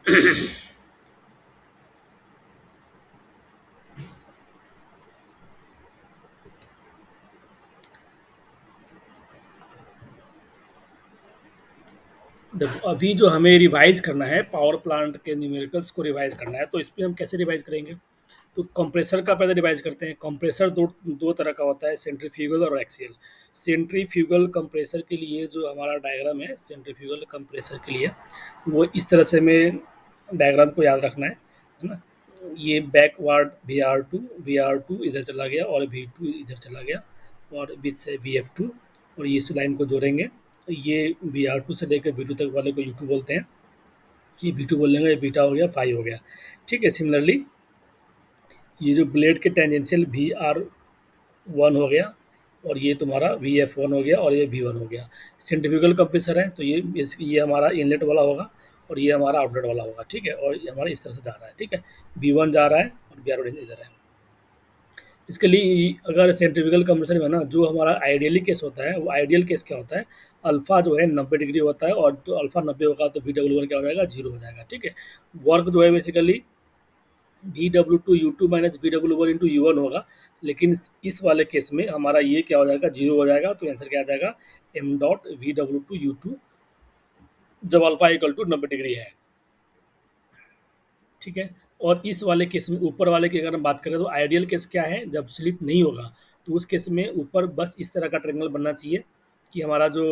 देखो, अभी जो हमें रिवाइज करना है पावर प्लांट के न्यूमेरिकल्स को रिवाइज करना है, तो इस पे हम कैसे रिवाइज करेंगे? तो कंप्रेसर का पहले रिवाइज करते हैं। कंप्रेसर दो दो तरह का होता है, सेंट्रीफ्यूगल और एक्सियल। सेंट्रीफ्यूगल कंप्रेसर के लिए जो हमारा डायग्राम है, सेंट्रीफ्यूगल कंप्रेसर के लिए वो इस तरह से हमें डायग्राम को याद रखना है ना? ये बैकवर्ड वी आर टू इधर चला गया और V2 इधर चला गया, और बीच से VF2, और ये इस लाइन को जोड़ेंगे। तो ये VR2 से लेकर V2 तक वाले को U2 बोलते हैं। ये V2 बोल लेंगे, ये बीटा हो गया, फाई हो गया। ठीक है, सिमिलरली ये जो ब्लेड के टेंजेंशियल VR1 हो गया, और ये तुम्हारा VF1 हो गया, और ये V1 हो गया। सेंट्रीफ्यूगल कंप्रेसर है, तो ये हमारा इनलेट वाला होगा, और ये हमारा आउटलेट वाला होगा। ठीक है, और ये हमारा इस तरह से जा रहा है। ठीक है, V1 जा रहा है और VR1 इधर है। इसके लिए अगर सेंट्रीफ्यूगल कंप्रेसर में ना जो हमारा आइडियली केस होता है, वो आइडियल केस क्या होता है, अल्फा जो है 90 डिग्री होता है, और तो अल्फा 90 होगा तो VW1 क्या हो जाएगा, जीरो हो जाएगा। ठीक है, वर्क जो है basically VW2 U2 minus VW1 into U1 होगा, लेकिन इस वाले केस में हमारा ये क्या हो जाएगा, जीरो हो जाएगा। तो आंसर क्या आ जाएगा, M.VW2 U2, जब अल्फा इक्वल टू 90 डिग्री है। ठीक है, और इस वाले केस में ऊपर वाले की अगर हम बात करें, तो आइडियल केस क्या है, जब स्लिप नहीं होगा, तो उस केस में ऊपर बस इस तरह का ट्रेंगल बनना चाहिए कि हमारा जो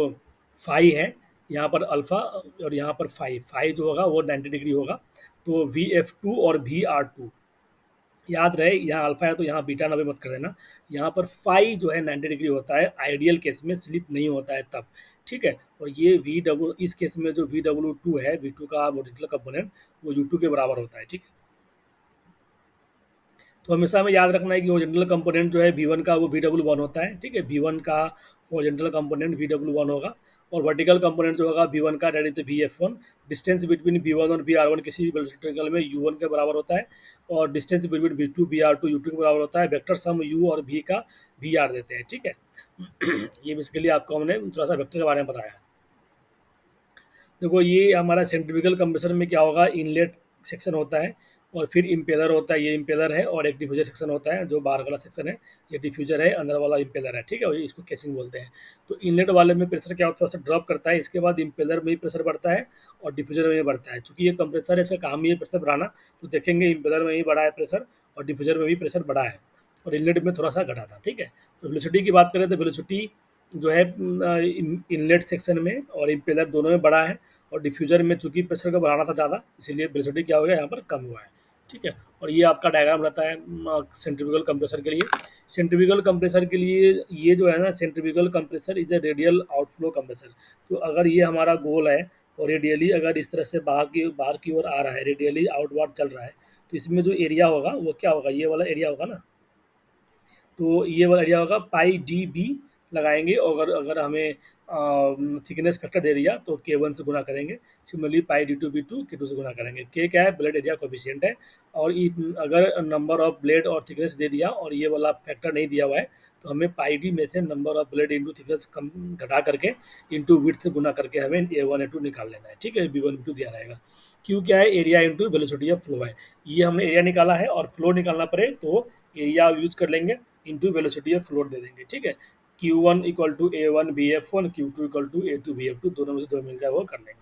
फाई है, यहाँ पर अल्फा और यहाँ पर फाई फाई जो होगा वो 90 डिग्री होगा। तो VF2 और VR2, याद रहे यहाँ अल्फा है तो यहाँ बीटा 90 मत कर देना। यहाँ पर फाई जो है 90 डिग्री होता है, आइडियल केस में स्लिप नहीं होता है तब। ठीक है, और ये इस केस में जो VW2 है, V2 का मोलिकुलर कंपोनेंट, वो U2 के बराबर होता है। ठीक है, तो हमेशा हमें याद रखना है कि ओरिजिनल कंपोनेंट जो है V1 का, वो VW1 होता है। ठीक है, V1 का ओरिजिनल कंपोनेंट VW1 होगा, और वर्टिकल कंपोनेंट जो होगा V1 का, date is VF1। Distance between V1 और VR1 किसी भी वेलोसिटी ट्रायंगल में U1 के बराबर होता है, और distance between V2 VR2 U2 के बराबर होता है। वेक्टर सम U और V का VR देते हैं। ठीक है, ये बेसिकली आपको हमने थोड़ा सा वेक्टर के बारे में बताया। देखो, ये हमारा सेंट्रीफ्यूगल कंप्रेसर में क्या होगा, इनलेट सेक्शन होता है, और फिर इम्पेलर होता है, ये इम्पेलर है, और एक डिफ्यूजर सेक्शन होता है, जो बाहर वाला सेक्शन है ये डिफ्यूजर है, अंदर वाला इम्पेलर है। ठीक है, और इसको केसिंग बोलते हैं। तो इनलेट वाले में प्रेशर क्या होता है, उससे ड्रॉप करता है, इसके बाद इम्पेलर में भी प्रेशर बढ़ता है और डिफ्यूजर में भी बढ़ता है। चूंकि ये कंप्रेसर है, इसका काम ही है प्रेशर बढ़ाना, तो देखेंगे इम्पेलर में भी बढ़ा है प्रेशर, और डिफ्यूजर में भी प्रेशर बढ़ा है, और इनलेट में थोड़ा सा घटा था। ठीक है, तो वेलोसिटी की बात करें तो वेलोसिटी जो है इनलेट सेक्शन में और इम्पेलर दोनों में बड़ा है, और डिफ्यूजर में चूंकि प्रेशर को बढ़ाना था ज़्यादा, इसीलिए वेलोसिटी क्या हो गया, यहाँ पर कम हुआ है। ठीक है, और ये आपका डायग्राम रहता है सेंट्रीफ्यूगल कंप्रेसर के लिए। सेंट्रीफ्यूगल कंप्रेसर के लिए ये जो है ना, centrifugal compressor is a radial outflow compressor. तो अगर ये हमारा गोल है, और रेडियली अगर इस तरह से बाहर की ओर आ रहा है, रेडियली आउटवर्ड चल रहा है, तो इसमें जो एरिया होगा वो क्या होगा, ये वाला एरिया होगा ना। तो ये वाला एरिया होगा π/d/b लगाएंगे, और अगर अगर हमें थिकनेस फैक्टर दे दिया तो K1 से गुना करेंगे। सिमिलरली π/d/2b2 K2 से गुना करेंगे। K क्या है, ब्लेड एरिया कोफिशिएंट है, और अगर नंबर ऑफ ब्लेड और थिकनेस दे दिया और ये वाला फैक्टर नहीं दिया हुआ है, तो हमें πd में से number of blade into thickness कम घटा करके इंटू विड्थ से गुना करके हमें A1 A2 निकाल लेना है। ठीक है, B1 B2 दिया रहेगा। क्यू क्या है, area into velocity of flow है। ये हमने एरिया निकाला है, और फ्लो निकालना पड़े तो एरिया यूज कर लेंगे, इंटू वेलोसिटी ऑफ फ्लो दे देंगे। ठीक है, Q1 equal to A1 BF1, Q2 equal to A2 BF2, दोनों में से जो मिल जाए वो कर लेंगे।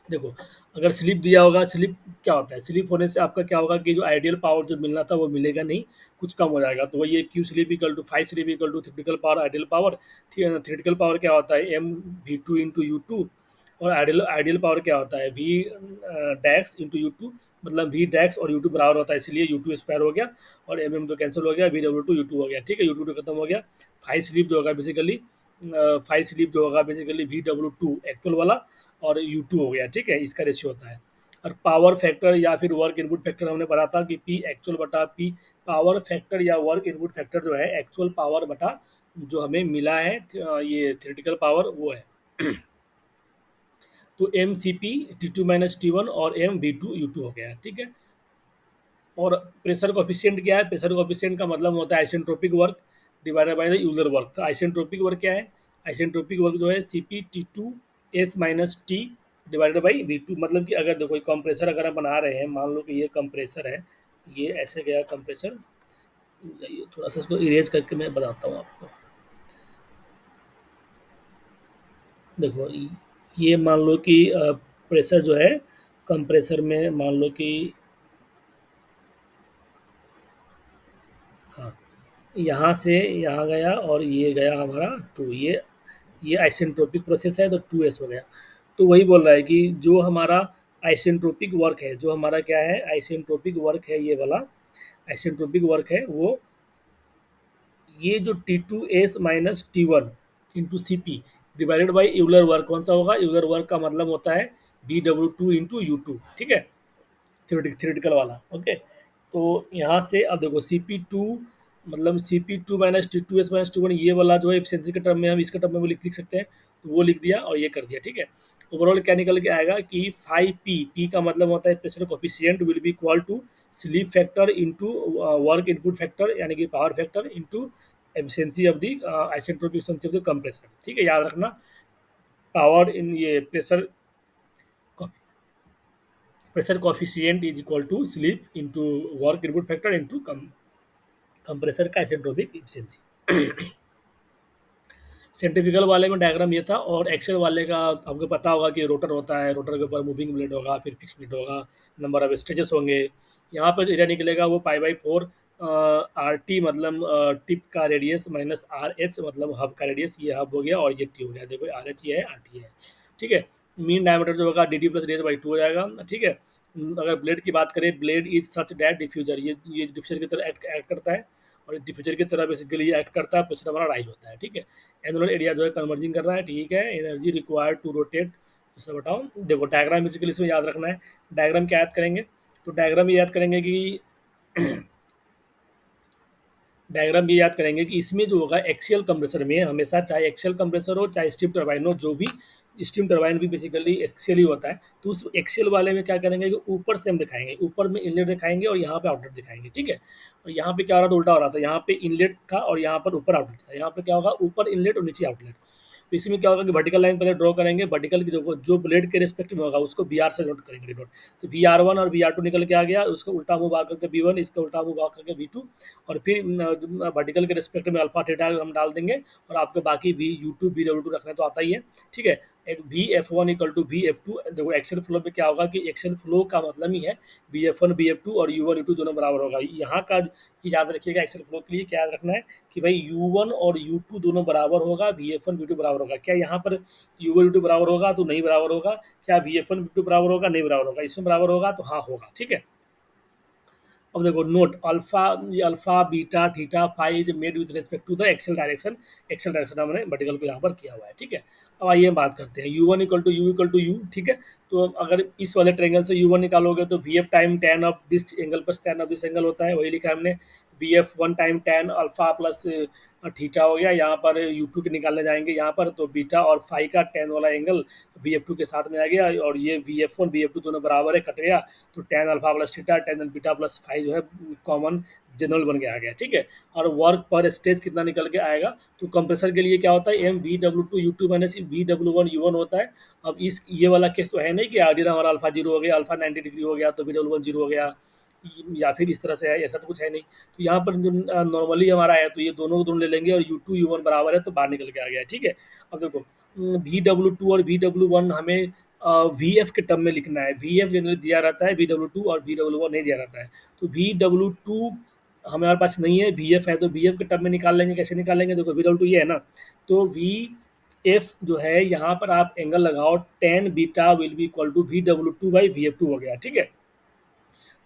देखो, अगर स्लिप दिया होगा, स्लिप क्या होता है, स्लिप होने से आपका क्या होगा कि जो आइडियल पावर जो मिलना था वो मिलेगा नहीं, कुछ कम हो जाएगा। तो ये Q slip equal to five slip equal to theoretical power ideal power. Theoretical power क्या होता है, M/V2 इंटू U2, और आइडियल आइडियल पावर क्या होता है, V डैक्स इंटू U2, मतलब V डैक्स और U2 बराबर होता है, इसलिए U2 स्क्वायर हो गया, और MM तो कैंसिल हो गया, VW2 U2 हो गया। ठीक है, U2 खत्म हो गया। फाइव स्लिप जो होगा बेसिकली, फाइव स्लिप जो होगा बेसिकली VW2 एक्चुअल वाला, और U2 हो गया। ठीक है, इसका रेशियो होता है। और पावर फैक्टर या फिर वर्क इनपुट फैक्टर हमने पढ़ा था कि P एक्चुअल बटा P पावर फैक्टर या वर्क इनपुट फैक्टर जो है एक्चुअल पावर बटा जो हमें मिला है ये थ्योरेटिकल पावर वो है। तो M/CP T2 - T1 और M/V2 U2 हो गया। ठीक है, और प्रेशर कोफिशिएंट क्या है, प्रेशर कोफिशिएंट का मतलब होता है isentropic work divided by the Euler work. तो आइसेंट्रोपिक वर्क क्या है, आइसेंट्रोपिक वर्क जो है CP T2 S - T divided by V2, मतलब कि अगर देखो कंप्रेसर अगर हम बना रहे हैं, मान लो कि ये कंप्रेसर है, ये ऐसे गया कंप्रेसर, जाइए थोड़ा सा इसको इरेज करके मैं बताता हूँ आपको। देखो ये मान लो कि प्रेशर जो है कंप्रेसर में, मान लो कि हाँ, यहाँ से यहाँ गया और ये गया हमारा 2, ये आइसेंट्रोपिक प्रोसेस है तो 2s हो गया। तो वही बोल रहा है कि जो हमारा आइसेंट्रोपिक वर्क है, जो हमारा क्या है आइसेंट्रोपिक वर्क है, ये वाला आइसेंट्रोपिक वर्क है वो, ये जो T2s minus T1 into C P divided by Euler work, कौन सा होगा, यूलर वर्क का मतलब होता है BW2 इंटू U2, ठीक है, थ्योरेटिकल वाला, ओके। तो यहाँ से अब देखो CP2, मतलब CP2 minus T2s minus T1, ये वाला जो है एफिशिएंसी के टर्म में हम इसके टर्म में भी लिख लिख सकते हैं, तो वो लिख दिया और ये कर दिया, ठीक है। ओवरऑल क्या निकल के आएगा कि 5P, पी का मतलब होता है pressure coefficient, will be equal to slip factor into work input factor यानी कि power factor into efficiency of the isentropic efficiency of the compressor, ठीक है, याद रखना। पावर इन ये pressure coefficient is equal to slip into work input factor into compressor का isentropic efficiency. Centrifugal वाले में डायग्राम ये था, और एक्सेल वाले का आपको पता होगा कि रोटर होता है, रोटर के ऊपर मूविंग ब्लेड होगा, फिर फिक्स ब्लेड होगा, नंबर ऑफ स्टेजेस होंगे। यहाँ पर एरिया निकलेगा वो π/4 आर टी, मतलब टिप का रेडियस, माइनस आर एच मतलब हब का रेडियस, ये हब हो गया और ये टी हो गया, देखो आर एच ये है, आर टी है, ठीक है। मीन डायमीटर जो होगा D D plus radius by 2 हो जाएगा, ठीक है। अगर ब्लेड की बात करें, blade is such that diffuser, ये डिफ्यूजर की तरह एक्ट करता है, और डिफ्यूजर की तरह बेसिकली एक्ट करता है, प्रेशर हमारा राइज होता है, ठीक है। एनुलर एरिया जो है कन्वर्जिंग कर रहा है, ठीक है। एनर्जी रिक्वायर्ड टू रोटेट, ये सब बताओ। देखो डायग्राम बेसिकली इसमें याद रखना है, डायग्राम क्या याद करेंगे, तो डायग्राम ये याद करेंगे कि डायग्राम ये याद करेंगे कि इसमें जो होगा एक्सियल कंप्रेसर में हमेशा, चाहे एक्सियल कंप्रेसर हो चाहे स्टीम टरबाइन हो, जो भी स्टीम टरबाइन भी बेसिकली एक्सियल ही होता है, तो उस एक्सियल वाले में क्या करेंगे कि ऊपर से हम दिखाएंगे, ऊपर में इनलेट दिखाएंगे और यहाँ पे आउटलेट दिखाएंगे, ठीक है। और यहाँ पे क्या हो रहा था, उल्टा हो रहा था, यहाँ पे इनलेट था और यहाँ पर ऊपर आउटलेट था, यहाँ पे क्या होगा, ऊपर इनलेट और नीचे आउटलेट। तो इसमें क्या होगा कि वर्टिकल लाइन पहले ड्रॉ करेंगे, वर्टिकल की जो ब्लेड के रिस्पेक्ट में होगा उसको बी आर से नोट करेंगे, डिनोट। तो VR1 और VR2 निकल के आ गया, उसका उल्टा मुंह भाग करके B1, इसका उल्टा मुंह भाग करके B2, और फिर वर्टिकल के रिस्पेक्ट में अल्फा थीटा हम डाल देंगे, और आपको बाकी VU2 BW2 रखना तो आता ही है, ठीक है। एक VF1 इक्वल टू VF2, देखो एक्सेल फ्लो में क्या होगा कि एक्सेल फ्लो का मतलब ही है BF1 BF2 और U1 U2 दोनों बराबर होगा। यहाँ का याद रखिएगा, एक्सेल फ्लो के लिए क्या याद रखना है कि भाई U1 और U2 दोनों बराबर होगा, VF1 V2 बराबर होगा। क्या यहाँ पर U1 U2 बराबर होगा तो नहीं बराबर होगा, क्या VF1 V2 बराबर होगा, नहीं बराबर होगा, इसमें बराबर होगा तो हाँ होगा, ठीक है। अब देखो नोट, अल्फा, ये alpha beta theta phi is made with respect to the axial direction, axial direction हमने वर्टिकल को यहाँ पर किया हुआ है, ठीक है। अब आइए हम बात करते हैं U1 equal to U equal to U, ठीक है। तो अगर इस वाले ट्रेंगल से U1 निकालोगे तो VF time ten of this angle plus ten of this angle होता है, वही लिखा है हमने। VF1 time tan alpha plus theta हो गया, यहाँ पर U2 के निकालने जाएंगे यहाँ पर, तो बीटा और फाई का टेन वाला एंगल VF2 के साथ में आ गया, और ये VF1 VF2 दोनों बराबर है, कट गया, तो tan alpha plus theta tan beta plus five जो है कॉमन जनरल बन के आ गया, ठीक है। और वर्क पर स्टेज कितना निकल के आएगा, तो कंप्रेसर के लिए क्या होता है MVW2 U2 minus VW1 U1 होता है। अब इस ये वाला केस तो है नहीं कि आरडी हमारा अल्फा जीरो हो गया, अल्फा 90 डिग्री हो गया तो VW1 जीरो हो गया, या फिर इस तरह से है, ऐसा तो कुछ है नहीं। तो यहाँ पर जो नॉर्मली हमारा है, तो ये दोनों को दोनों ले लेंगे और U2 U1 बराबर है तो बाहर निकल के आ गया, ठीक है। अब देखो VW2 और VW1 हमें VF के टर्म में लिखना है, VF जनरली दिया रहता है, VW2 और VW1 नहीं दिया रहता है। तो VW2 हमारे पास नहीं है, VF है, तो VF के टर्म में निकाल लेंगे, कैसे निकालेंगे, देखो VW2 ये है ना, तो VF जो है यहाँ पर आप एंगल लगाओ, tan beta will be equal to VW2 by VF2 हो गया, ठीक है।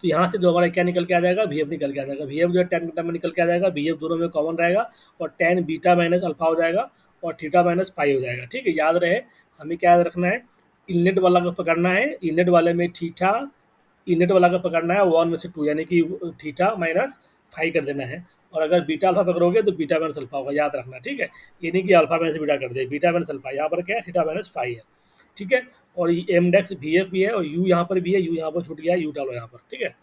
तो यहाँ से जो हमारा क्या निकल के आ जाएगा, VF निकल के आ जाएगा, VF जो है टेन बीटा में निकल के आ जाएगा, VF दोनों में कॉमन रहेगा, और टेन बीटा माइनस अल्फा हो जाएगा, और थीटा माइनस पाई हो जाएगा, ठीक है। याद रहे, हमें क्या याद रखना है, इनलेट वाला को पकड़ना है, इनलेट वाले में थीटा, इनलेट वाला का पकड़ना है 1/2, यानी कि थीटा माइनस फाई कर देना है, और अगर बीटा अल्फा पकड़ोगे तो बीटा माइनस अल्फा होगा, याद रखना, ठीक है। ये नहीं कि अल्फा माइनस बीटा कर दे, बीटा माइनस अल्फा, यहाँ पर क्या है, थीटा माइनस फाई है, ठीक है। और एम डेक्स VF भी है, और यू यहाँ पर भी है, यू यहाँ पर छूट गया है, यू डालो यहाँ पर, ठीक है।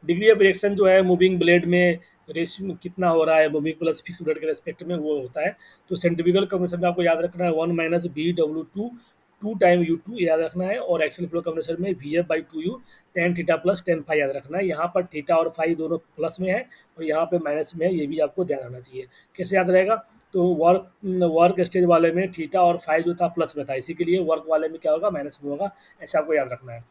डिग्री ऑफ रिएक्शन जो है मूविंग ब्लेड में, रेशियो कितना हो रहा है मूविंग प्लस फिक्स ब्लेड के रेस्पेक्ट में, वो होता है। तो सेंट्रीफ्यूगल कंप्रेशन में आपको याद रखना है 1 minus BW2 two time U two याद रखना है, और एक्सेल फ्लो कंप्रेसर में V F by two U tan theta plus tan phi याद रखना है। यहाँ पर थीटा और फाई दोनों प्लस में है और यहाँ पे माइनस में है, ये भी आपको ध्यान रखना चाहिए। कैसे याद रहेगा? तो वर्क वर्क स्टेज वाले में थीटा और फाई जो था प्लस में था, इसी के लिए वर्क वाले में क्या होगा, माइनस में होगा। ऐसा आपको याद रखना है।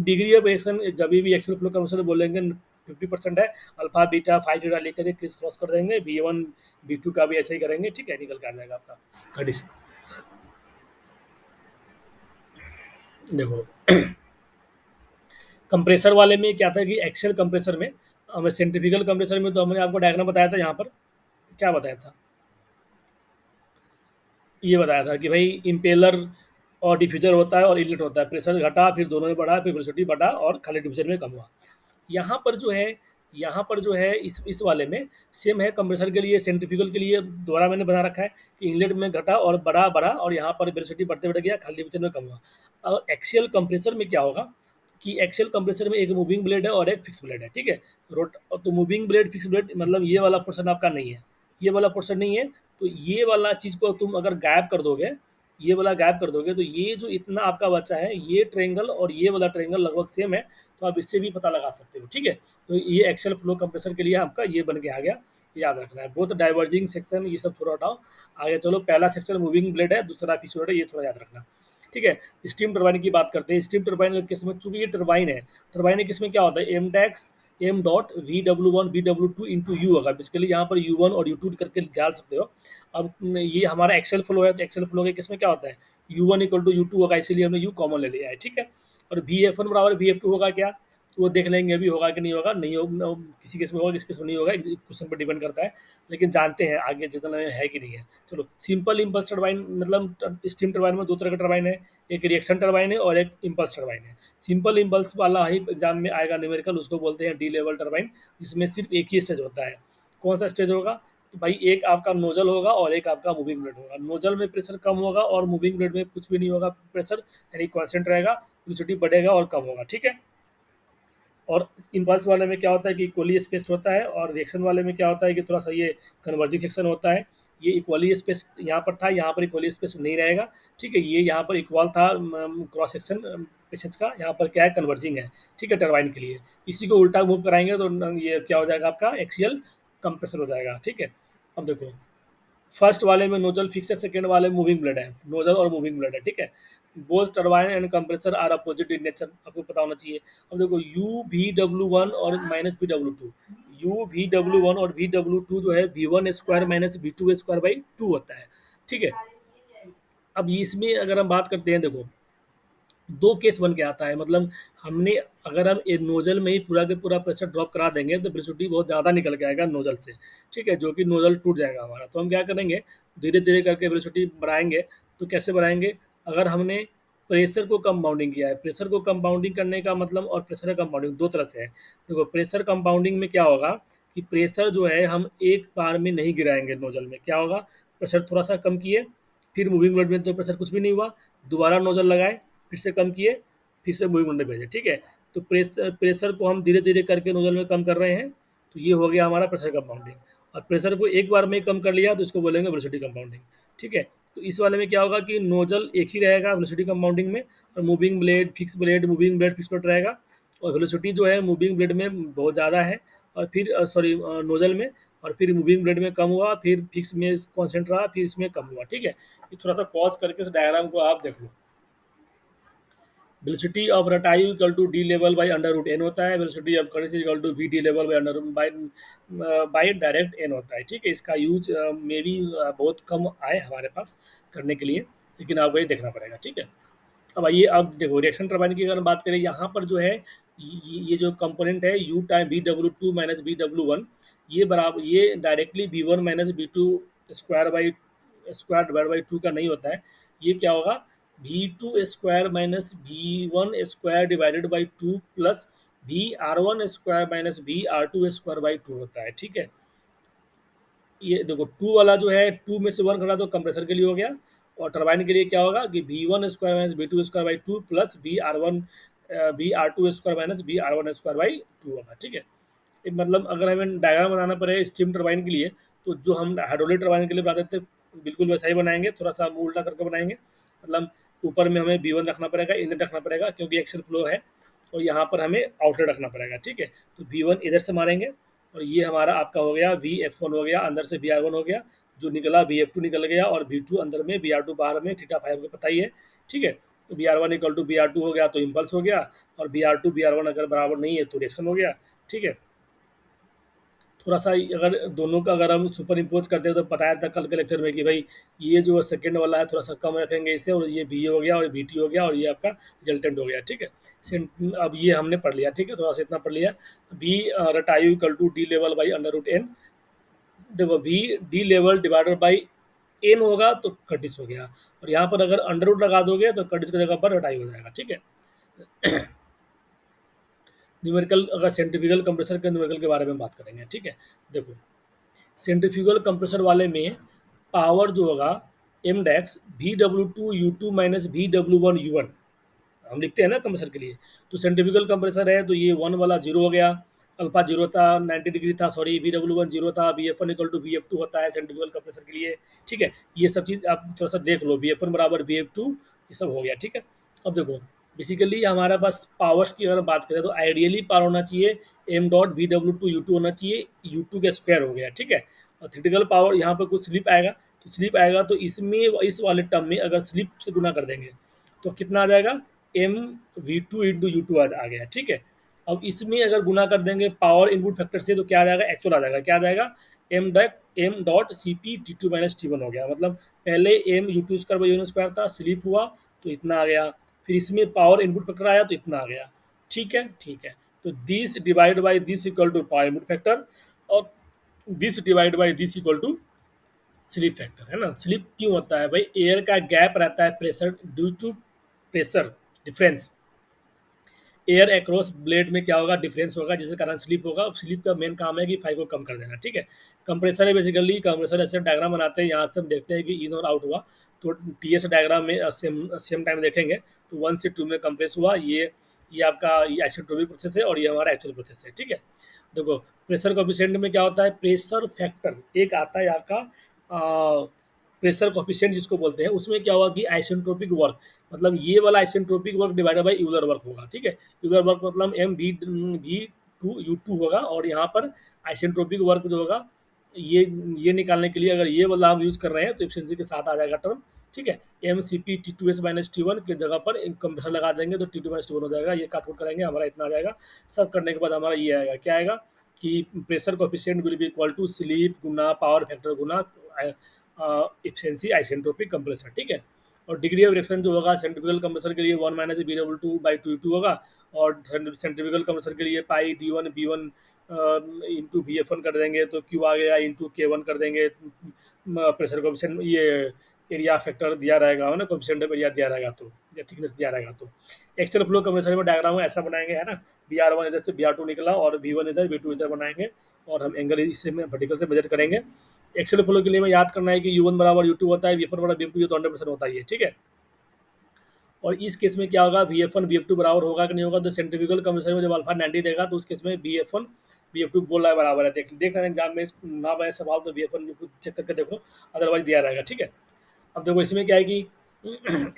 डिग्री ऑफ एक्शन जब भी एक्सेल फ्लो कंप्रेसर बोलेंगे 50% है, अल्फा बीटा फाइव थीटा लेकर के क्रिस क्रॉस कर देंगे, बी वन बी टू का भी ऐसे ही करेंगे, ठीक है, निकल के आ जाएगा आपका कंडीशन। देखो कंप्रेसर वाले में क्या था कि एक्सेल कंप्रेसर में, हमें सेंट्रीफ्यूगल कंप्रेसर में तो हमने आपको डायग्राम बताया था। यहाँ पर क्या बताया था, ये बताया था कि भाई इम्पेलर और डिफ्यूजर होता है और इनलेट होता है, प्रेशर घटा फिर दोनों में बढ़ा फिर वेलोसिटी बढ़ा और खाली डिफ्यूजर में कम हुआ। यहाँ पर जो है, यहाँ पर जो है इस वाले में सेम है। कंप्रेसर के लिए सेंट्रीफ्यूगल के लिए दोबारा मैंने बना रखा है कि इनलेट में घटा और बढ़ा बढ़ा और यहाँ पर वेलोसिटी बढ़ते बढ़ गया, खाली डिफ्यूजर में कम हुआ। और एक्सियल कंप्रेसर में क्या होगा कि एक्सियल कंप्रेसर में एक मूविंग ब्लेड है और एक फिक्स ब्लेड है, ठीक है। रोट तो मूविंग ब्लेड फिक्स ब्लेड मतलब ये वाला पोर्शन आपका नहीं है, ये वाला पोर्शन नहीं है। तो ये वाला चीज़ को तुम अगर गायब कर दोगे, ये वाला गायब कर दोगे, तो ये जो इतना आपका बचा है, ये ट्रेंगल और ये वाला ट्रेंगल लगभग सेम है। तो आप इससे भी पता लगा सकते हो, ठीक है। तो ये एक्सेल फ्लो कंप्रेसर के लिए आपका ये बन के आ गया, याद रखना है। बहुत डाइवर्जिंग सेक्शन ये सब थोड़ा हटाओ, आगे चलो। पहला सेक्शन मूविंग ब्लेड है, दूसरा फिक्स ब्लेड है, ये थोड़ा याद रखना, ठीक है। स्टीम टरबाइन की बात करते हैं। स्टीम टरबाइन किसमें, चूंकि ये टरबाइन है, टरबाइन किसमें क्या होता है, एम टैक्स M dot V W one V W two into U होगा बेसिकली। यहाँ पर यू वन और यू टू करके डाल सकते हो। अब ये हमारा एक्सेल फ्लो है, तो एक्सेल फ्लो के किसमें क्या होता है, U one equal to U two होगा, इसीलिए हमने यू कॉमन ले लिया है, ठीक है। और वी एफ वन बराबर वी एफ टू होगा क्या, तो वो देख लेंगे अभी होगा कि नहीं होगा, नहीं होगा, किसी केस में होगा किसी केस में नहीं होगा, क्वेश्चन पर डिपेंड करता है। लेकिन जानते हैं आगे जितना है कि नहीं है। चलो सिंपल इम्पल्स टरबाइन, मतलब स्टीम टरबाइन में दो तरह का टरबाइन है, एक रिएक्शन टरबाइन है और एक इम्पल्स टरबाइन है। सिंपल इम्पल्स वाला ही एग्जाम में आएगा न्यूमेरिकल, उसको बोलते हैं डी लेवल टरबाइन। इसमें सिर्फ एक ही स्टेज होता है। कौन सा स्टेज होगा, तो भाई एक आपका नोजल होगा और एक आपका मूविंग ब्लेड होगा। नोजल में प्रेशर कम होगा और मूविंग ब्लेड में कुछ भी नहीं होगा, प्रेशर यानी कांस्टेंट रहेगा, वेलोसिटी बढ़ेगा और कम होगा, ठीक है। और इम्पल्स वाले में क्या होता है कि इक्वली स्पेस्ड होता है, और रिएक्शन वाले में क्या होता है कि थोड़ा सा ये कन्वर्जिंग सेक्शन होता है। ये इक्वली स्पेस यहाँ पर था, यहाँ पर इक्वली स्पेस नहीं रहेगा, ठीक है। ये यहाँ पर इक्वल था क्रॉस सेक्शन पेशेंस का, यहाँ पर क्या है, कन्वर्जिंग है, ठीक है, टरबाइन के लिए। इसी को उल्टा मूव कराएंगे तो ये क्या हो जाएगा, आपका एक्सियल कंप्रेसर हो जाएगा, ठीक है। अब देखो फर्स्ट वाले में नोजल फिक्स है, सेकंड वाले में मूविंग ब्लेड है, नोजल और मूविंग ब्लेड है, ठीक है। Both turbine and compressor are opposite in nature, आपको पता होना चाहिए। अब देखो यू वी डब्ल्यू वन और minus V W two, U V W one और वी डब्ल्यू टू जो है V one square minus V two square by two होता है, ठीक है। अब इसमें अगर हम बात करते हैं, देखो दो केस बन के आता है, मतलब हमने, अगर हम एक नोजल में ही पूरा के पूरा प्रेशर ड्रॉप करा देंगे तो वेलोसिटी बहुत ज़्यादा निकल के आएगा नोजल से, ठीक है, जो कि नोजल टूट जाएगा हमारा। तो हम क्या करेंगे, धीरे धीरे करके वेलोसिटी बढ़ाएंगे। तो कैसे बढ़ाएंगे, अगर हमने प्रेशर को कंपाउंडिंग किया है, प्रेशर को कंपाउंडिंग करने का मतलब, और प्रेशर कंपाउंडिंग दो तरह से है। देखो प्रेशर कंपाउंडिंग में क्या होगा कि प्रेशर जो है हम एक बार में नहीं गिराएंगे नोजल में, क्या होगा, प्रेशर थोड़ा सा कम किए, फिर मूविंग ब्लेड में तो प्रेशर कुछ भी नहीं हुआ, दोबारा नोजल लगाए, फिर से कम किए, फिर से मूविंग ब्लेड में भेजे, ठीक है। तो प्रेशर को हम धीरे धीरे करके नोजल में कम कर रहे हैं, तो ये हो गया हमारा प्रेशर कंपाउंडिंग। और प्रेशर को एक बार में कम कर लिया तो इसको बोलेंगे वेलोसिटी कंपाउंडिंग, ठीक है। तो इस वाले में क्या होगा कि नोजल एक ही रहेगा वेलोसिटी कंपाउंडिंग में, और moving blade fix blade, moving blade fix blade रहेगा। और वेलोसिटी जो है मूविंग ब्लेड में बहुत ज़्यादा है, और फिर सॉरी नोजल में, और फिर मूविंग ब्लेड में कम हुआ, फिर फिक्स में कॉन्सेंट रहा, फिर इसमें कम हुआ, ठीक है। ये थोड़ा सा पॉज करके इस डायग्राम को आप देख लो। वेलोसिटी ऑफ रटायु equal to D level by under root N होता है, velocity of currency equal to V D level by under by direct N होता है, ठीक है। इसका यूज में भी बहुत कम आए हमारे पास करने के लिए, लेकिन आपको ये देखना पड़ेगा, ठीक है। अब आइए, अब देखो रिएक्शन टरबाइन की अगर हम बात करें, यहाँ पर जो है ये जो कंपोनेंट है U time V W two minus V W one, ये बराबर, ये directly V one minus V two square by square divide by two का नहीं होता है। ये क्या होगा, V two square minus V one square divided by two plus V R one square minus V R two square by two होता है, ठीक है। ये देखो टू वाला जो है, टू में से वन घटा तो कंप्रेसर के लिए हो गया, और टरबाइन के लिए क्या होगा कि V one square minus V two square by two plus V R two square minus V R one square by two होगा, ठीक है। एक मतलब अगर हमें डायग्राम बनाना पड़े स्टीम टरबाइन के लिए, तो जो हम हाइड्रोलिक टरबाइन के लिए बनाते थे बिल्कुल वैसा ही बनाएंगे, थोड़ा सा हम उल्टा करके बनाएंगे। मतलब ऊपर में हमें V1 रखना पड़ेगा, इनलेट रखना पड़ेगा क्योंकि एक्सेल फ्लो है, और यहाँ पर हमें आउटलेट रखना पड़ेगा, ठीक है। तो V1 इधर से मारेंगे, और ये हमारा आपका हो गया VF1 हो गया, अंदर से VR1 हो गया, जो निकला VF2 निकल गया, और V2 अंदर में, VR2 बाहर में, थीटा फाइव को पता ही है, ठीक है। तो VR1 इक्वल टू VR2 हो गया तो इम्पल्स हो गया, और VR2 VR1 अगर बराबर नहीं है तो रिएक्शन हो गया, ठीक है। थोड़ा सा अगर दोनों का अगर हम सुपर इम्पोज करते हैं तो बताया था कल के लेक्चर में कि भाई ये जो सेकंड वाला है थोड़ा सा कम रखेंगे इसे, और ये बी हो गया और बीटी हो गया, और ये आपका रिजल्टेंट हो गया, ठीक है। अब ये हमने पढ़ लिया, ठीक है, थोड़ा सा इतना पढ़ लिया। बी रटायु equal to D level by under root N. देखो B D level divided by N होगा तो कटिस हो गया, और यहाँ पर अगर अंडर रूट लगा दोगे तो कटिस की जगह पर रटायु हो जाएगा, ठीक है। न्यूमेरिकल, अगर सेंट्रीफ्यूगल कंप्रेसर के न्यूमेरिकल के बारे में बात करेंगे, ठीक है। देखो सेंट्रीफ्यूगल कंप्रेसर वाले में पावर जो होगा एम डैक्स VW2 U2 minus VW1 U1, हम लिखते हैं ना कंप्रेसर के लिए। तो सेंट्रीफ्यूगल कंप्रेसर है तो ये 1 वाला 0 हो गया, अल्फा 0 था, 90 डिग्री था, सॉरी VW1 0 था, VF1 इक्वल टू VF2 होता है सेंट्रीफ्यूगल कंप्रेसर के लिए, ठीक है। ये सब चीज़ आप थोड़ा सा देख लो, VF1 बराबर VF2, ये सब हो गया, ठीक है। अब देखो बेसिकली हमारे पास पावर्स की अगर बात करें तो आइडियली पावर होना चाहिए M.VW2 U2 होना चाहिए, U2 का स्क्वायर हो गया, ठीक है। और थ्योरेटिकल पावर यहाँ पर कुछ स्लिप आएगा, तो स्लिप आएगा तो इसमें इस वाले टर्म में अगर स्लिप से गुना कर देंगे तो कितना आ जाएगा, M V2 × U2 आ गया, ठीक है। अब इसमें अगर गुना कर देंगे पावर इनपुट फैक्टर से तो क्या आ जाएगा, एक्चुअल आ जाएगा, क्या आ जाएगा, M.CP T2 - T1 हो गया, मतलब पहले M U2² था, स्लिप हुआ तो इतना आ गया, फिर इसमें पावर इनपुट फैक्टर आया तो इतना आ गया, ठीक है, ठीक है। तो this divide by this equal to power input factor, और this divide by this equal to slip factor, है ना। स्लिप क्यों होता है भाई, एयर का गैप रहता है pressure, due to pressure difference, air across blade में क्या होगा, डिफरेंस होगा, जिसके कारण स्लिप होगा। स्लिप का मेन काम है कि फाइव को कम कर देना, ठीक है। कंप्रेसर है बेसिकली, कंप्रेसर ऐसे डायग्राम बनाते हैं, यहाँ से हम देखते हैं कि इन और आउट हुआ, तो TS डायग्राम में सेम सेम टाइम देखेंगे तो 1 से 2 में कंप्रेस हुआ, ये आपका ये आइसोट्रोपिक प्रोसेस है, और ये हमारा एक्चुअल प्रोसेस है, ठीक है। देखो प्रेशर कोफिशिएंट में क्या होता है, प्रेशर फैक्टर एक आता है आपका, प्रेशर कोफिशिएंट जिसको बोलते हैं, उसमें क्या होगा कि आइसेंट्रोपिक वर्क, मतलब ये वाला isentropic work divided by Euler work होगा, ठीक है। यूलर वर्क मतलब M V2 U2 होगा, और यहाँ पर आइसेंट्रोपिक वर्क जो होगा ये निकालने के लिए अगर ये वाला हम यूज़ कर रहे हैं तो एफिशिएंसी के साथ आ जाएगा टर्म, ठीक है। MCP T2S - T1 की जगह पर कंप्रेसर लगा देंगे तो T2 - T1 हो जाएगा, ये काट करेंगे हमारा इतना आ जाएगा। सब करने के बाद हमारा ये आएगा, क्या आएगा कि pressure coefficient will be equal to slip गुना पावर फैक्टर गुना एफिशिएंसी आइसेंट्रोपिक कंप्रेसर, ठीक है। और डिग्री ऑफ रिएक्शन जो होगा सेंट्रीफ्यूगल कंप्रेसर के लिए 1 माइनस BW2/2 होगा, और सेंट्रीफ्यूगल कंप्रेसर के लिए पाई D1 B1 इंटू VF1 कर देंगे तो Q आ गया, इंटू K1 कर देंगे, प्रेशर कोफिशिएंट ये एरिया फैक्टर दिया रहेगा, है ना, कोफिशिएंट ऑफ एरिया दिया रहेगा तो, या थिकनेस दिया रहेगा तो। एक्सेल फ्लो कंप्रेसर में डायग्राम ऐसा बनाएंगे, है ना, BR1 इधर से BR2 निकला, और V1 इधर V2 इधर बनाएंगे, और हम एंगल इससे में वर्टिकल से मेजर करेंगे। एक्सेल फ्लो के लिए हमें याद करना है कि U1 बराबर U2 होता है, V1 बराबर V2, ये तो 100% होता ही है, ठीक है। और इस केस में क्या होगा, VF1 VF2 बराबर होगा कि नहीं होगा, तो सेंट्रीफ्यूगल कंप्रेसर में जब अल्फा 90 देगा तो उस केस में VF1 VF2 बोल रहा है बराबर है, देख रहे हैं एग्जाम में ना बने सवाल तो VF1 VF2 चेक करके देखो, अदरवाइज दिया रहेगा, ठीक है। अब देखो इसमें क्या है कि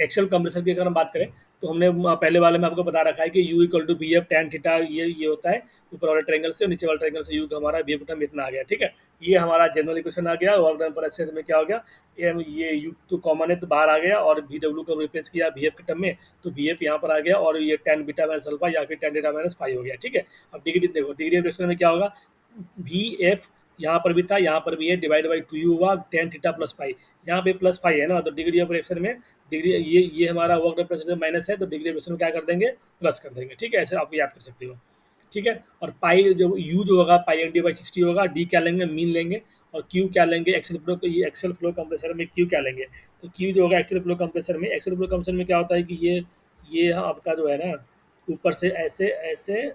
एक्सेल कंप्रेसर की अगर हम बात करें तो हमने पहले वाले में आपको बता रखा है कि U equal to BF tan theta, ये होता है ऊपर वाले ट्रायंगल से, और नीचे वाले ट्रायंगल से U का हमारा BF टर्म इतना आ गया, ठीक है। ये हमारा जनरल इक्वेशन आ गया, वर्क डन पर एक्सेस में क्या हो गया, ये U तो कॉमन है तो बाहर आ गया, और VW को रिप्लेस किया BF के टर्म में तो BF यहाँ पर आ गया, और ये tan बीटा माइनस अल्फा या फिर tan डेटा माइनस फाइव हो गया, ठीक है। अब डिग्री देखो, डिग्री ऑफ रिएक्शन में क्या होगा, VF यहाँ पर भी था, यहाँ पर भी है, डिवाइड बाई 2U हुआ, tan थीटा प्लस फाइव, यहाँ पे प्लस फाइव है ना, तो डिग्री ऑफ रिएक्शन में डिग्री ये हमारा वर्क डन परसेंटेज माइनस है तो डिग्री ऑफ रिएक्शन में क्या कर देंगे, प्लस कर देंगे, ठीक है। ऐसे आप याद कर सकते हो, ठीक है। और पाई जो यू जो होगा पाई ND/60 होगा, डी क्या लेंगे, मीन लेंगे, और क्यू क्या लेंगे, एक्सेल फ्लो, ये एक्सेल फ्लो कंप्रेसर में क्यू क्या लेंगे, तो क्यू जो होगा एक्सेल फ्लो कंप्रेसर में, एक्सेल फ्लो कंप्रेसर में क्या होता है कि ये आपका जो है ना ऊपर से ऐसे ऐसे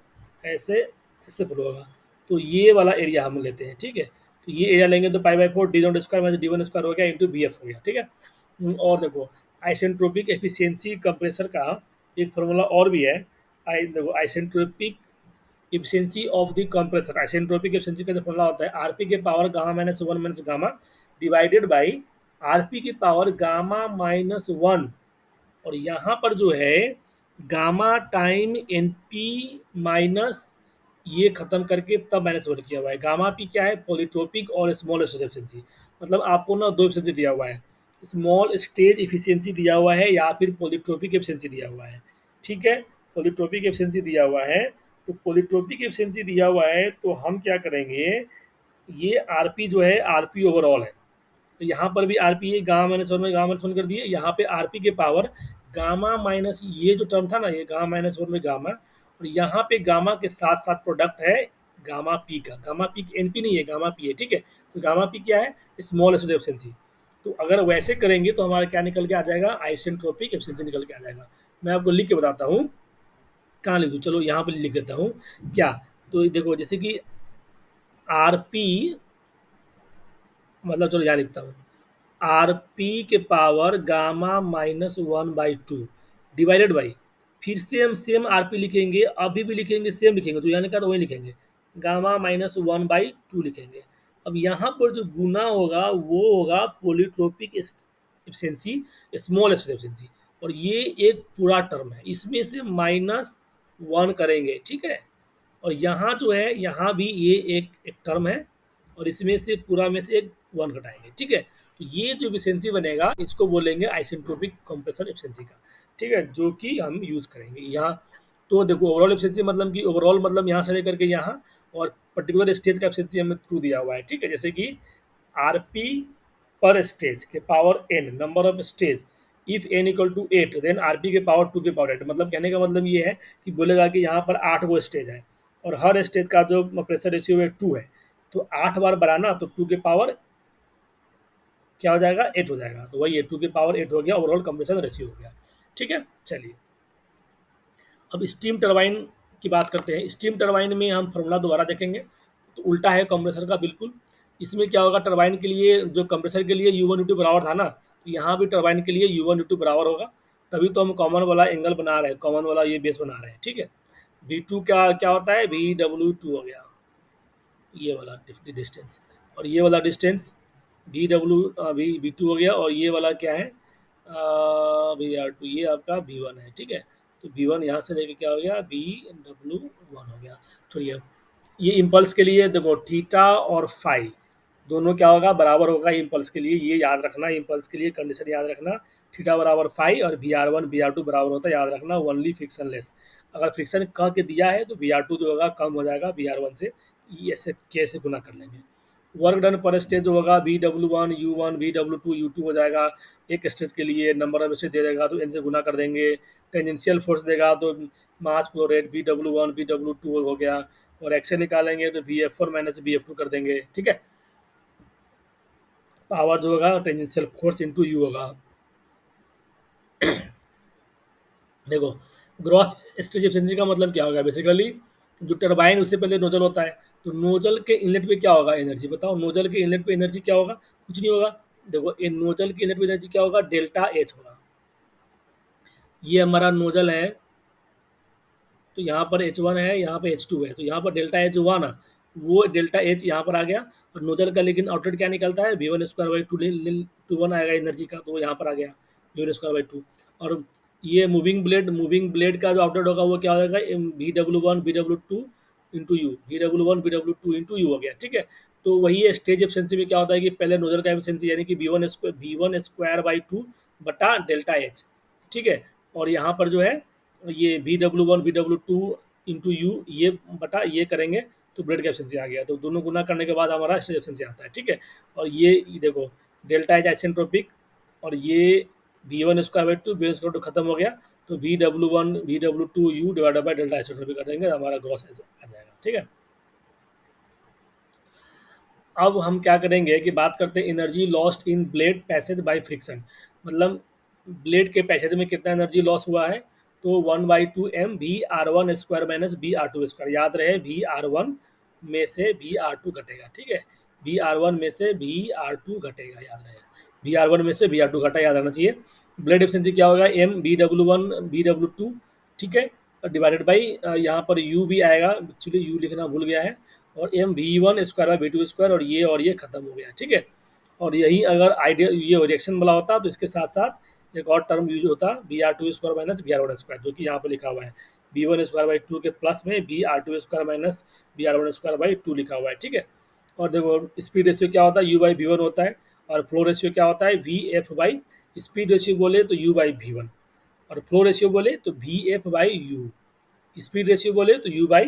ऐसे ऐसे फ्लो होगा, तो ये वाला एरिया हम लेते हैं, ठीक है। तो ये एरिया लेंगे तो पाई/4 D0² माइनस D1² हो गया इंटू BF हो गया, ठीक है। और देखो आइसेंट्रोपिक एफिशिएंसी कंप्रेसर का एक फॉर्मूला और भी है, देखो isentropic efficiency of the compressor, isentropic efficiency का जो फॉर्मूला होता है आरपी के power gamma minus 1 minus gamma divided by RP की पावर गामा माइनस 1, और यहाँ पर जो है gamma time N P minus ये खत्म करके तब मैंने सोल्व किया हुआ है। गामा पी क्या है, पॉलीट्रोपिक और स्मॉल स्टेज एफिशिएंसी। मतलब आपको ना दो एफिशिएंसी दिया हुआ है, स्मॉल स्टेज एफिशिएंसी दिया हुआ है या फिर पॉलीट्रोपिक एफिशिएंसी दिया हुआ है। ठीक है, पॉलीट्रोपिक एफिशिएंसी दिया हुआ है। तो पॉलीट्रोपिक एफिशिएंसी दिया हुआ है तो हम क्या करेंगे, ये आरपी जो है आरपी ओवरऑल है। तो यहाँ पर भी आरपी है, गामा माइनस वन में गामा माइनस वन कर दिए, यहाँ पे आरपी के पावर गामा माइनस ये जो टर्म था ना, ये गामा माइनस वन में गामा, और यहाँ पे गामा के साथ साथ प्रोडक्ट है गामा पी का। गामा पी एनपी नहीं है, गामा पी है। ठीक है, तो गामा पी क्या है, स्मॉल स्टेज एफिशिएंसी। तो अगर वैसे करेंगे तो हमारा क्या निकल के आ जाएगा, आइसेंट्रोपिक एफिशिएंसी निकल के आ जाएगा। मैं आपको लिख के बताता हूँ, कहाँ लिख दूँ, चलो यहाँ पर लिख देता हूँ क्या। तो देखो जैसे कि आरपी, मतलब चलो यहाँ लिखता हूँ, आर पी के power gamma minus one by two divided by, फिर से हम सेम आर पी लिखेंगे, अभी भी लिखेंगे सेम लिखेंगे, तो यहाँ लिखा तो वही लिखेंगे, gamma minus one by to लिखेंगे। अब यहाँ पर जो गुना होगा वो होगा पोलिट्रोपिक एफिशिएंसी, स्मॉल एफिशिएंसी, और ये एक पूरा टर्म है, इसमें से माइनस वन करेंगे। ठीक है, और यहाँ जो है यहाँ भी ये एक टर्म है, और इसमें से पूरा में से एक वन घटाएंगे। ठीक है, तो ये जो एफिशिएंसी बनेगा इसको बोलेंगे आइसेंट्रोपिक कंप्रेशन एफिशिएंसी का। ठीक है, जो कि हम यूज करेंगे यहाँ। तो देखो ओवरऑल एफिशिएंसी मतलब कि ओवरऑल मतलब यहाँ से लेकर के यहाँ, और पर्टिकुलर स्टेज का एफिशिएंसी हमें टू दिया हुआ है। ठीक है, जैसे कि आरपी पर स्टेज के power N, number of stage, if N equal to eight then RP के पावर टू के पावर एट। मतलब कहने का मतलब ये है कि बोलेगा कि यहाँ पर आठ गो स्टेज है और हर स्टेज का जो प्रेशर रेशियो है टू है, तो आठ बार बढ़ाना तो टू के पावर क्या हो जाएगा, एट हो जाएगा। तो वही है, टू के पावर एट हो गया, ओवरऑल कंप्रेशन रेशियो हो गया। ठीक है, चलिए अब स्टीम टरबाइन की बात करते हैं। स्टीम टरबाइन में हम फॉर्मूला दोबारा देखेंगे, तो उल्टा है कंप्रेसर का बिल्कुल। इसमें क्या होगा, टरबाइन के लिए जो कंप्रेसर के लिए यू वन यू टू बराबर था ना, तो यहाँ भी टरबाइन के लिए यू वन यू टू बराबर होगा। तभी तो हम कॉमन वाला एंगल बना रहे हैं, कॉमन वाला ये बेस बना रहे हैं। ठीक है, वी टू क्या क्या होता है, वी डब्ल्यू टू हो गया ये वाला डिस्टेंस, और ये वाला distance V W V V two हो गया, और ये वाला क्या है वी आर टू, ये आपका वी वन है। ठीक है, तो वी वन यहाँ से लेके क्या हो गया, वी डब्ल्यू वन हो गया। छोड़िए, ये इम्पल्स के लिए देखो थीटा और फाई दोनों क्या होगा, बराबर होगा इम्पल्स के लिए, ये याद रखना, इम्पल्स के लिए कंडीशन याद रखना, थीटा बराबर फाई और V R one V R two बराबर होता है, याद रखना, ओनली फ्रिक्शन लेस। अगर फ्रिक्शन कह के दिया है तो वी आर टू जो होगा कम हो जाएगा वी आर वन से, ये ऐसे कैसे गुना कर लेंगे। वर्क डन पर स्टेज जो होगा V W one U one V W two U two हो जाएगा। एक स्टेज के लिए नंबर ऑफ स्टेज दे देगा तो एन से गुना कर देंगे। टेंजेंशियल फोर्स देगा तो मास flow rate we W one V W two हो गया, और एक्सेल निकालेंगे तो we F one minus we F to कर देंगे। ठीक है, पावर जो होगा टेंजेंशियल फोर्स इंटू यू होगा। देखो ग्रॉस स्टेज एफिशिएंसी का मतलब क्या होगा, बेसिकली जो टरबाइन उससे पहले नोजल होता है, तो नोजल के इनलेट पे क्या होगा एनर्जी, बताओ नोजल के इनलेट पे एनर्जी क्या होगा, कुछ नहीं होगा। देखो इन नोजल के इनलेट पे एनर्जी क्या होगा, डेल्टा एच होगा। ये हमारा नोजल है, तो यहाँ पर एच वन है, यहाँ पर एच टू है, तो यहाँ पर डेल्टा एच हुआ ना, वो डेल्टा एच यहाँ पर आ गया। और नोजल का लेकिन आउटलेट क्या निकलता है, V one square by two one आएगा एनर्जी का, तो वो यहाँ पर आ गया V one square by two. और ये मूविंग ब्लेड का जो आउटलेट होगा वो क्या हो जाएगा, we W one V W two into you, V W one V W two into U हो गया। ठीक है, तो वही है स्टेज एफिशिएंसी में क्या होता है कि पहले नोजल का एफिशिएंसी यानी कि V one square by two बटा डेल्टा एच। ठीक है, और यहाँ पर जो है ये V W one V W two into U ये बटा ये करेंगे तो ब्लेड का एफिशिएंसी आ गया। तो दोनों गुना करने के बाद हमारा स्टेज एफिशिएंसी आता है। ठीक है, और ये देखो डेल्टा एच आइसेंट्रोपिक, और ये V one square by two V one square two खत्म हो गया, तो V W one V W two U divided by delta isentropic कर देंगे, हमारा ग्रॉस आ जाएगा। ठीक है, अब हम क्या करेंगे कि बात करते हैं energy lost in blade passage by friction. मतलब ब्लेड के पैसेज में कितना एनर्जी लॉस हुआ है, तो one by two M V R one square minus V R two square. याद रहे वी आर वन में से वी आर टू घटेगा। ठीक है, वी आर वन में से वी आर टू घटेगा, याद रहे वी आर वन में से वी आर टू घटा, याद रहना चाहिए। ब्लेड एफिशिएंसी क्या होगा, M V W one V W two, ठीक है, डिवाइडेड बाई यहाँ पर यू भी आएगा, एक्चुअली यू लिखना भूल गया है, और M V one square by V two square, और ये खत्म हो गया। ठीक है, और यही अगर आइडियल ये रिएक्शन वाला होता तो इसके साथ साथ एक और टर्म यूज होता B R two square minus B R one square, जो कि यहाँ पे लिखा हुआ है B one square by two के प्लस में B R two square minus B R one square by two लिखा हुआ है, ठीक है। और देखो स्पीड रेशियो क्या होता है, यू बाई वी वन होता है, और फ्लो रेशियो क्या होता है, V F by, speed ratio बोले तो यू बाई वी वन, और फ्लो रेशियो बोले तो we F by you, speed ratio बोले तो यू बाई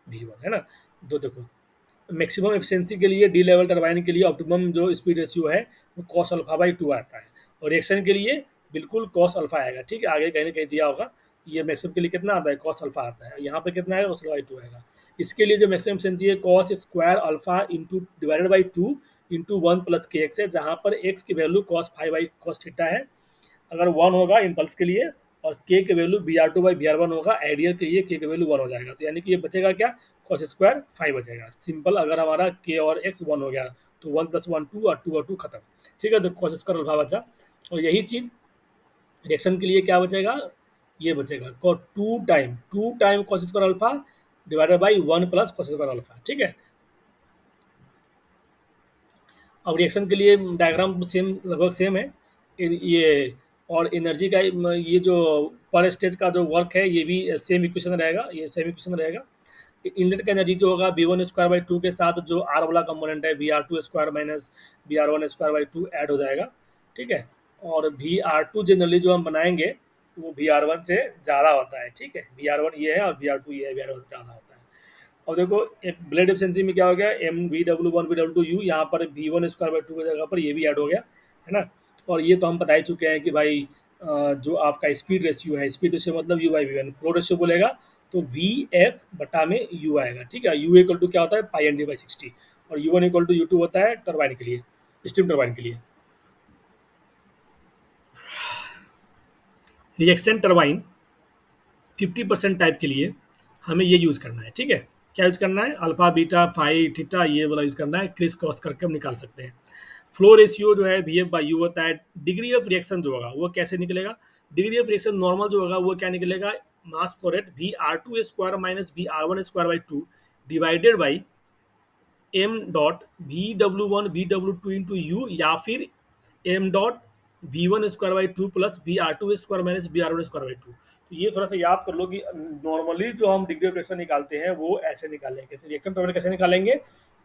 वी वन, है ना। तो देखो मैक्सिमम एफिशिएंसी के लिए डी लेवल टरबाइन के लिए ऑप्टिमम जो स्पीड रेशियो है वो कॉस अल्फा बाई टू आता है, और रिएक्शन के लिए बिल्कुल कॉस अल्फा आएगा, ठीक है। आगे कहीं ना कहीं दिया होगा, ये मैक्सिमम के लिए कितना आता है, कॉस अल्फा आता है, यहाँ पे कितना आएगा, कॉस बाई टू आएगा। इसके लिए जो मैक्सिमम एफिशिएंसी है cos square alpha into divided by two into one plus के एक्स है, जहाँ पर एक्स की value cos five by cos theta है, अगर वन होगा इम्पल्स के लिए, और के के value B R two by B R one होगा, आइडियल के लिए के वैल्यू वन हो जाएगा, तो यानी कि ये बचेगा क्या, कॉस स्क्वायर फाइव बचेगा सिंपल। अगर हमारा के और एक्स वन हो गया तो वन प्लस वन टू और टू खत्म, ठीक है। तो कॉस स्क्वायर अल्फा बचा, और यही चीज रिएक्शन के लिए क्या बचेगा, ये बचेगा two time cos square alpha divided by one plus cos square alpha, ठीक है। अब रिएक्शन के लिए डायग्राम सेम लगभग सेम है, ये और एनर्जी का ये जो पर स्टेज का जो वर्क है ये भी सेम इक्वेशन रहेगा, ये सेम इक्वेशन रहेगा। इनलेट का एनर्जी जो होगा B one square by two के साथ जो आर वाला कंपोनेंट है B R two square minus B R one square by two add हो जाएगा, ठीक है। और वी आर टू जनरली जो हम बनाएंगे वो वी आर वन से ज़्यादा होता है, ठीक है। वी आर वन ये है और वी आर टू ये है, वी आर वन से ज़्यादा होता है। और देखो एक ब्लेड एफिशिएंसी में क्या हो गया, M V W one V W two U, यहाँ पर V one square by two की जगह पर ये भी ऐड हो गया, है ना। और ये तो हम बता ही चुके हैं कि भाई जो आपका स्पीड रेशियो है, स्पीड रेशियो मतलब U by V one, flow ratio बोलेगा तो वी एफ बटा में यू आएगा, ठीक है। यू इक्वल टू क्या होता है, pi N D by sixty, और U one equal to U two होता है टर्बाइन के लिए, स्टीम टर्बाइन के लिए। रिएक्शन टर्बाइन 50% टाइप के लिए हमें ये यूज़ करना है, ठीक है। क्या यूज़ करना है, अल्फा बीटा फाई थीटा ये वाला यूज़ करना है, क्रिस क्रॉस करके हम निकाल सकते हैं। फ्लो रेशियो जो है वी एफ बाई यू होता है, डिग्री ऑफ रिएक्शन जो होगा वो कैसे निकलेगा, डिग्री ऑफ रिएक्शन नॉर्मल जो होगा वो क्या निकलेगा, mass flow rate V R two square minus V R one square by two divided by M dot V W one V W two into U, या फिर M dot V one square by two plus V R two square minus V R one square by two. तो ये थोड़ा सा याद कर लो कि normally जो हम डिग्री ऑफ रिएक्शन निकालते हैं वो ऐसे निकालेंगे, कैसे रिएक्शन टर्मिनल कैसे निकालेंगे,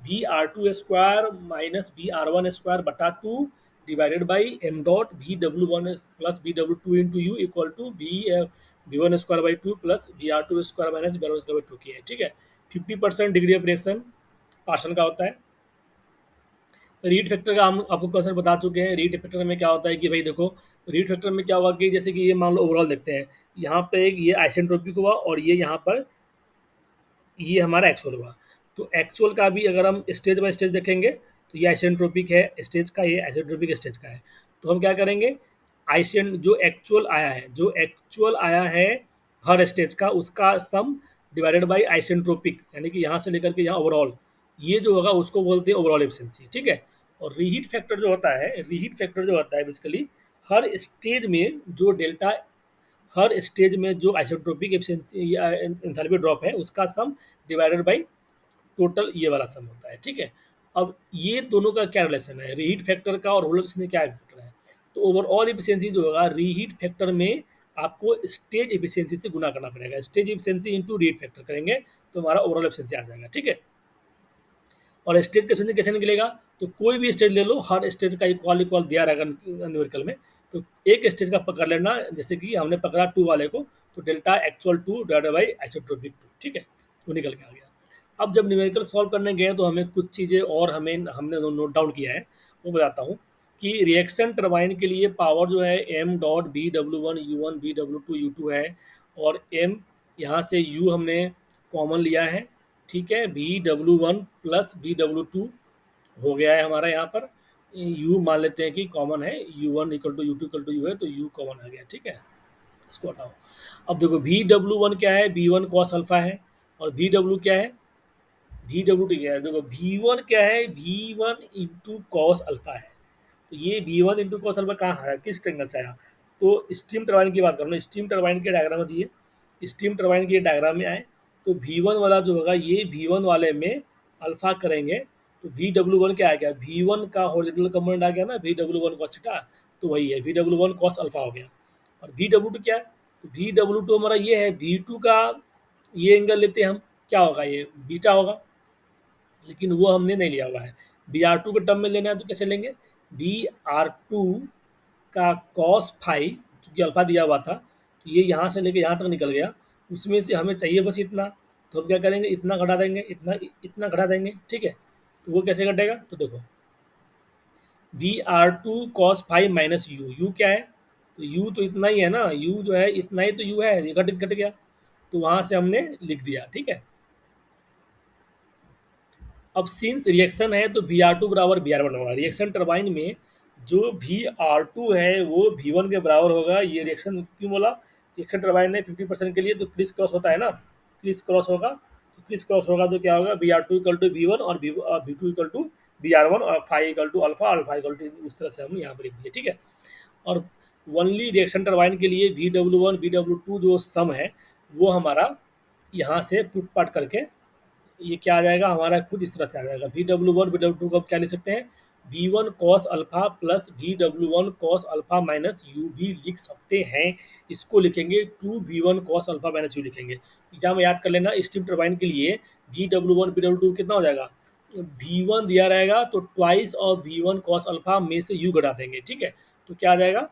V R two square minus V R one square बटा two divided by M dot V W one plus V W two into U equal to V one square by two plus V R two square minus V R one square by two की है, ठीक है। 50% degree of reaction person का होता है। Read factor का हम आपको कंसेप्ट बता चुके हैं। रीड फैक्टर में क्या होता है कि भाई देखो, रीड फैक्टर में क्या होगा कि जैसे कि ये मान लो ओवरऑल देखते हैं, यहाँ पे एक ये आइसेंट्रोपिक हुआ और ये यहाँ पर ये हमारा एक्चुअल हुआ। तो एक्चुअल का भी अगर हम स्टेज बाय स्टेज देखेंगे तो ये आइसेंट्रोपिक है स्टेज का, ये आइसेंट्रोपिक स्टेज का है। तो हम क्या करेंगे, आइसेंट जो एक्चुअल आया है हर स्टेज का उसका सम डिवाइडेड बाई आइसेंट्रोपिक, यानी कि यहाँ से लेकर के यहाँ ओवरऑल, ये जो होगा उसको बोलते हैं ओवरऑल एफिशिएंसी, ठीक है। और रीहीट फैक्टर जो होता है, रीहीट फैक्टर जो होता है बेसिकली हर स्टेज में जो डेल्टा, हर स्टेज में जो आइसोट्रोपिक एफिशिएंसी या एंथैल्पी ड्रॉप है उसका सम डिवाइडेड बाई टोटल ये वाला सम होता है, ठीक है। अब ये दोनों का क्या रिलेशन है, रीहीट फैक्टर का और रोलर में क्या फैक्टर है। तो ओवरऑल एफिशिएंसी जो होगा रीहीट फैक्टर में आपको स्टेज एफिशिएंसी से गुना करना पड़ेगा, stage efficiency into reheat factor करेंगे तो हमारा ओवरऑल एफिशिएंसी आ जाएगा, ठीक है। और स्टेज का एफिशिएंसी कैसे निकलेगा, तो कोई भी स्टेज ले लो, हर स्टेज का इक्वल इक्वल दिया रहेगा न्यूमेरिकल में। तो एक स्टेज का पकड़ लेना, जैसे कि हमने पकड़ा टू वाले को, तो delta actual two divided by isotropic two, ठीक है। वो निकल के आ गया। अब जब न्यूमेरिकल सॉल्व करने गए तो हमें कुछ चीज़ें और हमने नोट डाउन किया है, वो बताता हूँ कि रिएक्शन टरबाइन के लिए पावर जो है M dot B W one B W two है, और एम यहाँ से यू हमने कॉमन लिया है, ठीक है। B W one plus B W two हो गया है हमारा, यहाँ पर यू मान लेते हैं कि कॉमन है, U one equal to U two equal to U है, तो यू कॉमन आ गया, ठीक है। इसको हटाओ। अब देखो वी डब्ल्यू वन क्या है, बी वन कॉस अल्फा है, और वी डब्ल्यू क्या है, वी डब्ल्यू टी क्या है, देखो वी वन क्या है, V one into cos alpha है। तो ये V one into cos alpha कहाँ से आया, किस ट्रेंगल से आया, तो स्टीम टरबाइन की बात करो ना, स्टीम टरबाइन के डायग्राम चाहिए, स्टीम टरबाइन के डायग्राम में आए तो वी वन वाला जो होगा ये वी वन वाले में अल्फा करेंगे तो वी डब्ल्यू वन क्या आ गया, वी वन का हॉरिजॉन्टल कंपोनेंट आ गया ना, we W one cos theta, तो वही है V W1 कॉस अल्फा हो गया। और V W2 क्या है, तो V W2 हमारा ये है V2 का, ये एंगल लेते हैं हम, क्या होगा, ये बीटा होगा, लेकिन वो हमने नहीं लिया हुआ है। Br2 के टर्म में लेना है तो कैसे लेंगे, Br2 का कॉस फाई, क्योंकि अल्फा दिया हुआ था तो ये यहाँ से लेके यहाँ तक निकल गया, उसमें से हमें चाहिए बस इतना, तो हम क्या करेंगे, इतना घटा देंगे, इतना इतना घटा देंगे, ठीक है। तो वो कैसे घटेगा, तो देखो Br2 cos phi minus U, U क्या है, तो यू तो इतना ही है ना, यू जो है इतना ही तो यू है, ये घट घट गया, तो वहाँ से हमने लिख दिया, ठीक है। अब सिंस रिएक्शन है तो Br2 बराबर Br1 होगा, रिएक्शन टरबाइन में जो Br2 है वो V1 के बराबर होगा। ये रिएक्शन क्यों बोला, रिएक्शन टरबाइन है 50% के लिए तो क्रिस क्रॉस होता है ना, क्रिस क्रॉस होगा, तो क्रिस क्रॉस होगा तो क्या होगा, Br2 इक्वल टू V1 और V2 इक्वल टू Br1 और phi equal to alpha, alpha equal to, उस तरह से हम यहाँ पर लिख दिए, ठीक है। और ओनली रिएक्शन टरबाइन के लिए Bw1 Bw2 जो सम है वो हमारा यहाँ से पुट पाट करके ये क्या आ जाएगा हमारा, खुद इस तरह से आ जाएगा। Bw1 Bw2 को क्या लिख सकते हैं, V1 cos alpha plus Bw1 cos alpha minus you भी लिख सकते हैं। इसको लिखेंगे 2V1 cos alpha minus you लिखेंगे। एग्जाम में याद कर लेना, स्टीम टरबाइन के लिए Bw1 Bw2 कितना हो जाएगा, V1 दिया रहेगा तो ट्वाइस और V1 कॉस अल्फा में से यू घटा देंगे, ठीक है। तो क्या आ जाएगा,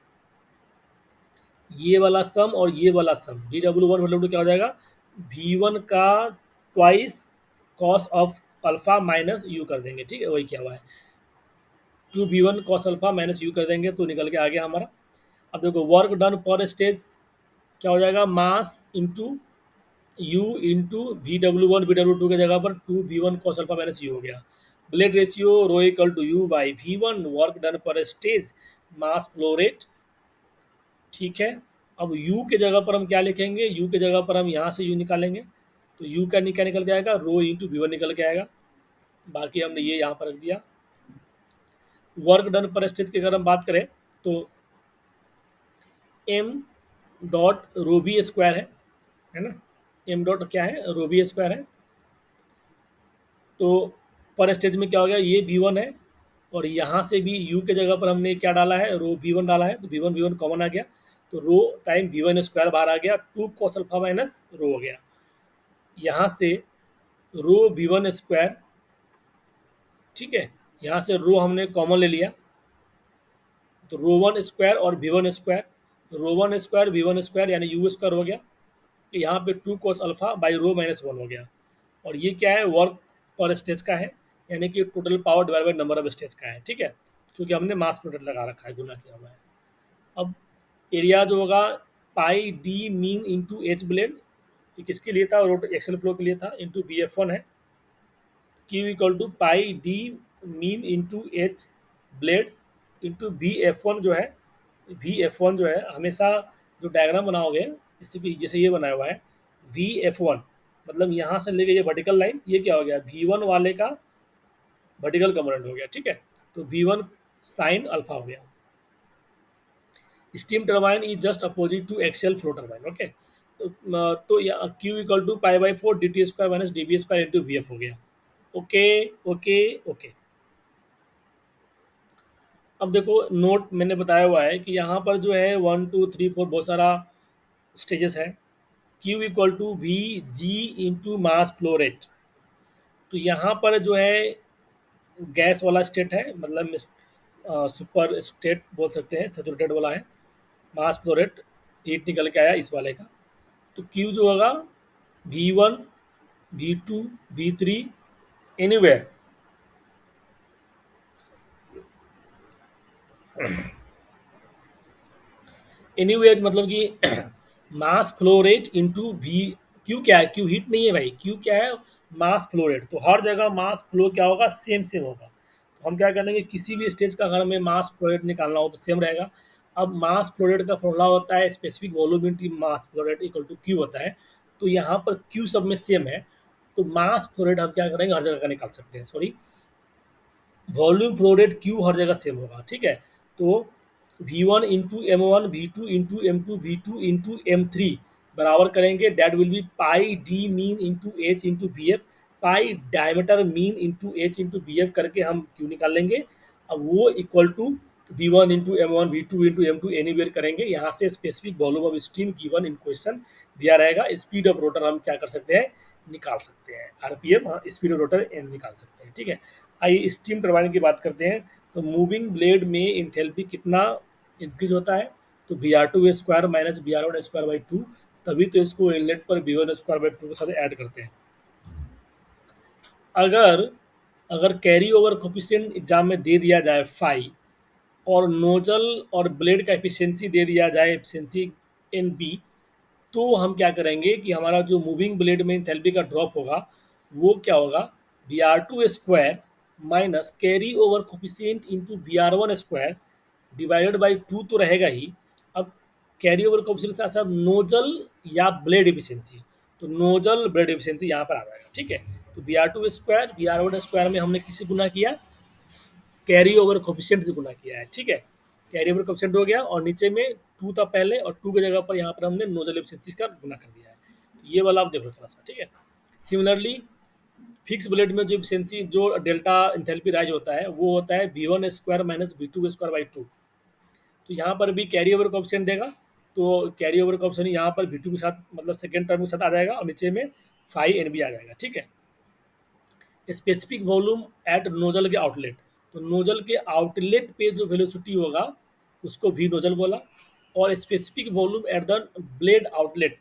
ये वाला सम और ये वाला सम Bw1 Bw2 क्या हो जाएगा, V1 का twice cos of alpha minus you कर देंगे, ठीक है, वही क्या हुआ है, 2V1 cos alpha minus you कर देंगे तो निकल के आ गया हमारा। अब देखो वर्क डन पर स्टेज क्या हो जाएगा, mass into you into Bw1 Bw2 के जगह पर 2V1 cos alpha minus U हो गया। Blade ratio rho equal to U by V1, work done per stage, mass flow rate, ठीक है। अब u के जगह पर हम क्या लिखेंगे, u के जगह पर हम यहाँ से u निकालेंगे, तो u का क्या निकल के आएगा, रो इंटू V1 निकल के आएगा, बाकी हमने ये यहाँ पर रख दिया। वर्क डन पर स्टेज की अगर हम बात करें तो m dot rho B square है ना, m डॉट क्या है, रो बी स्क्वायर है। तो पर स्टेज में क्या हो गया, ये V1 है और यहाँ से भी u के जगह पर हमने क्या डाला है, रो V1 डाला है, तो V1 कॉमन आ गया, तो रो टाइम V1 स्क्वायर बाहर आ गया, 2 कॉस अल्फा माइनस रो हो गया। यहाँ से रो V1 स्क्वायर, ठीक है, यहाँ से रो हमने कॉमन ले लिया, तो रो 1 स्क्वायर और V1 स्क्वायर, रो 1 स्क्वायर V1 स्क्वायर यानी यू स्क्वायर हो गया, तो यहाँ पे 2 cos alpha by rho minus 1 हो गया। और ये क्या है, वर्क पर स्टेज का है, यानी कि total power divide by number of stage का है, ठीक है, क्योंकि हमने मास प्रोडक्ट लगा रखा है, गुना किया हुआ है। अब एरिया जो होगा pi D mean into H blade, ये किसके लिए था, रोट एक्सल फ्लो के लिए था, इंटू Bf1 है, Q equal to pi D mean into H blade into Bf1 जो है, Bf1 जो है हमेशा जो डायग्राम बनाओगे, जैसे कि जैसे ये बनाया हुआ है Vf1, मतलब यहाँ से लेके ये वर्टिकल लाइन, ये क्या हो गया, V1 वाले का वर्टिकल कंपोनेंट हो गया, ठीक है। तो V1 साइन अल्फा हो गया। Steam turbine is just opposite to axial flow turbine, okay. तो Q equal to pi by 4 D T square minus D B square into V F हो गया, ओके ओके ओके। अब देखो note मैंने बताया हुआ है कि यहाँ पर जो है 1 2 3 4 बहुत सारा स्टेजेस है। Q equal to V G into mass flow rate, तो यहाँ पर जो है गैस वाला स्टेट है, मतलब सुपर स्टेट बोल सकते हैं, सेचुरेटेड वाला है, मास फ्लो रेट हीट निकल के आया इस वाले का। तो Q जो होगा V1 V2 V3 anywhere, anywhere मतलब कि mass flow rate into V, Q क्या है, क्यू हीट नहीं है भाई, क्यू क्या है, मास फ्लो रेट, तो हर जगह मास फ्लो क्या होगा, सेम सेम होगा। तो हम क्या करेंगे, किसी भी स्टेज का अगर हमें मास फ्लो रेट निकालना हो तो सेम रहेगा। अब मास फ्लो रेट का फॉर्मूला होता है specific volume into mass flow rate equal to Q होता है, तो यहाँ पर क्यू सब में सेम है, तो मास फ्लो रेट हम क्या करेंगे, हर जगह का निकाल सकते हैं, sorry volume flow rate Q हर जगह सेम होगा, ठीक है। तो V1 into M1 V2 into M2 V2 into M3 बराबर करेंगे, that will be pi D mean into H into B F, pi diameter mean into H into B F करके हम क्यू निकाल लेंगे। अब वो equal to V1 into M1 V2 into M2 anywhere करेंगे। यहाँ से specific volume of steam given in question दिया रहेगा। स्पीड ऑफ रोटर हम क्या कर सकते हैं, निकाल सकते हैं। आरपीएम, हाँ, स्पीड ऑफ रोटर एन निकाल सकते हैं। ठीक है, आइए स्टीम टरबाइन की बात करते हैं। तो मूविंग ब्लेड में इंथैल्पी कितना इंक्रीज होता है, तो B R two square minus B R one square by two. तभी तो इसको इनलेट पर B one square by two के साथ ऐड करते हैं। अगर अगर कैरी ओवर कोफिशिएंट एग्जाम में दे दिया जाए 5 और नोजल और ब्लेड का एफिशिएंसी दे दिया जाए, एफिशिएंसी इन बी, तो हम क्या करेंगे कि हमारा जो मूविंग ब्लेड में एंथैल्पी का ड्रॉप होगा वो क्या होगा, B R two square minus carry over coefficient into B R one square divided by two तो रहेगा ही। अब कैरी ओवर कोफिशिएंट के साथ साथ नोजल या ब्लेड एफिशिएंसी, तो नोजल ब्लेड एफिशिएंसी यहाँ पर आ जाएगा। ठीक है, तो B R two square B R one square में हमने किसी गुना किया, कैरी ओवर कोफिशिएंट से गुना किया है। ठीक है, कैरी ओवर कोफिशिएंट हो गया और नीचे में टू था पहले, और टू की जगह पर यहाँ पर हमने नोजल एफिशिएंसी का गुना कर दिया है। तो ये वाला आप देख लो थोड़ा सा। ठीक है, सिमिलरली फिक्स ब्लेड में जो एफिशिएंसी, जो डेल्टा इंथैल्पी राइज होता है वो होता है B one square minus B two square by two. तो यहाँ पर भी कैरी ओवर कोफिशिएंट देगा, तो कैरी ओवर कोफिशिएंट यहाँ पर बी टू के साथ, मतलब सेकेंड टर्म के साथ आ जाएगा, और नीचे में फाइव एन बी आ जाएगा। ठीक है, स्पेसिफिक वॉल्यूम एट नोजल के आउटलेट, तो नोजल के आउटलेट पे जो वेलोसिटी होगा उसको भी नोजल बोला, और specific volume at the blade outlet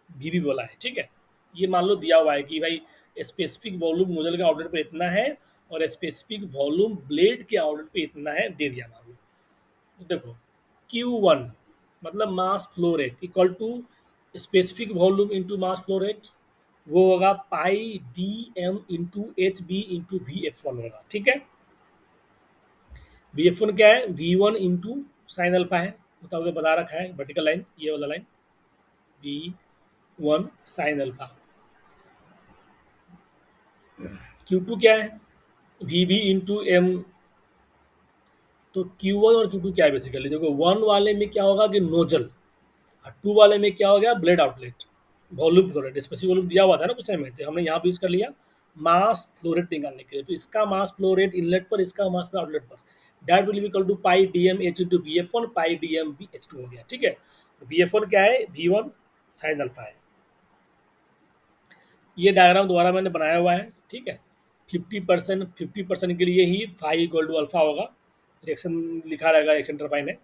भी बोला है। ठीक है, ये मान लो दिया हुआ है कि भाई स्पेसिफिक वॉल्यूम नोजल के आउटलेट पे इतना है और स्पेसिफिक वॉल्यूम ब्लेड के आउटलेट पे इतना है, दे दिया मान लो। तो देखो Q1 मतलब mass flow rate equal to specific volume into mass flow rate, वो होगा pi D M into H B into V F one होगा। ठीक है, वी एफ वन क्या है, V one into sine alpha है, बताओगे, बता रखा है वर्टिकल लाइन, ये वाला line V one sine alpha. Q two क्या है, वी बी इंटू एम। तो क्यू वन और क्यू टू क्या है, बेसिकली देखो वन वाले में क्या होगा कि नोजल, और टू वाले में क्या हो गया, blade outlet. Volume flow rate specific volume दिया हुआ था ना कुछ में, तो हमने यहाँ पे यूज कर लिया मास फ्लो रेट निकालने के लिए। तो इसका मास फ्लो रेट इनलेट पर, इसका मास फ्लो आउटलेट पर, that will be equal to pi D M H into B F one pi D M B H two हो गया। ठीक है, बी एफ वन क्या है, वी वन साइन अल्फा है। ये डायग्राम दोबारा मैंने बनाया हुआ है। ठीक है, 50% के लिए ही फाई इक्वल टू अल्फा होगा, रिएक्शन लिखा रहेगा, रिएक्शन टरबाइन है।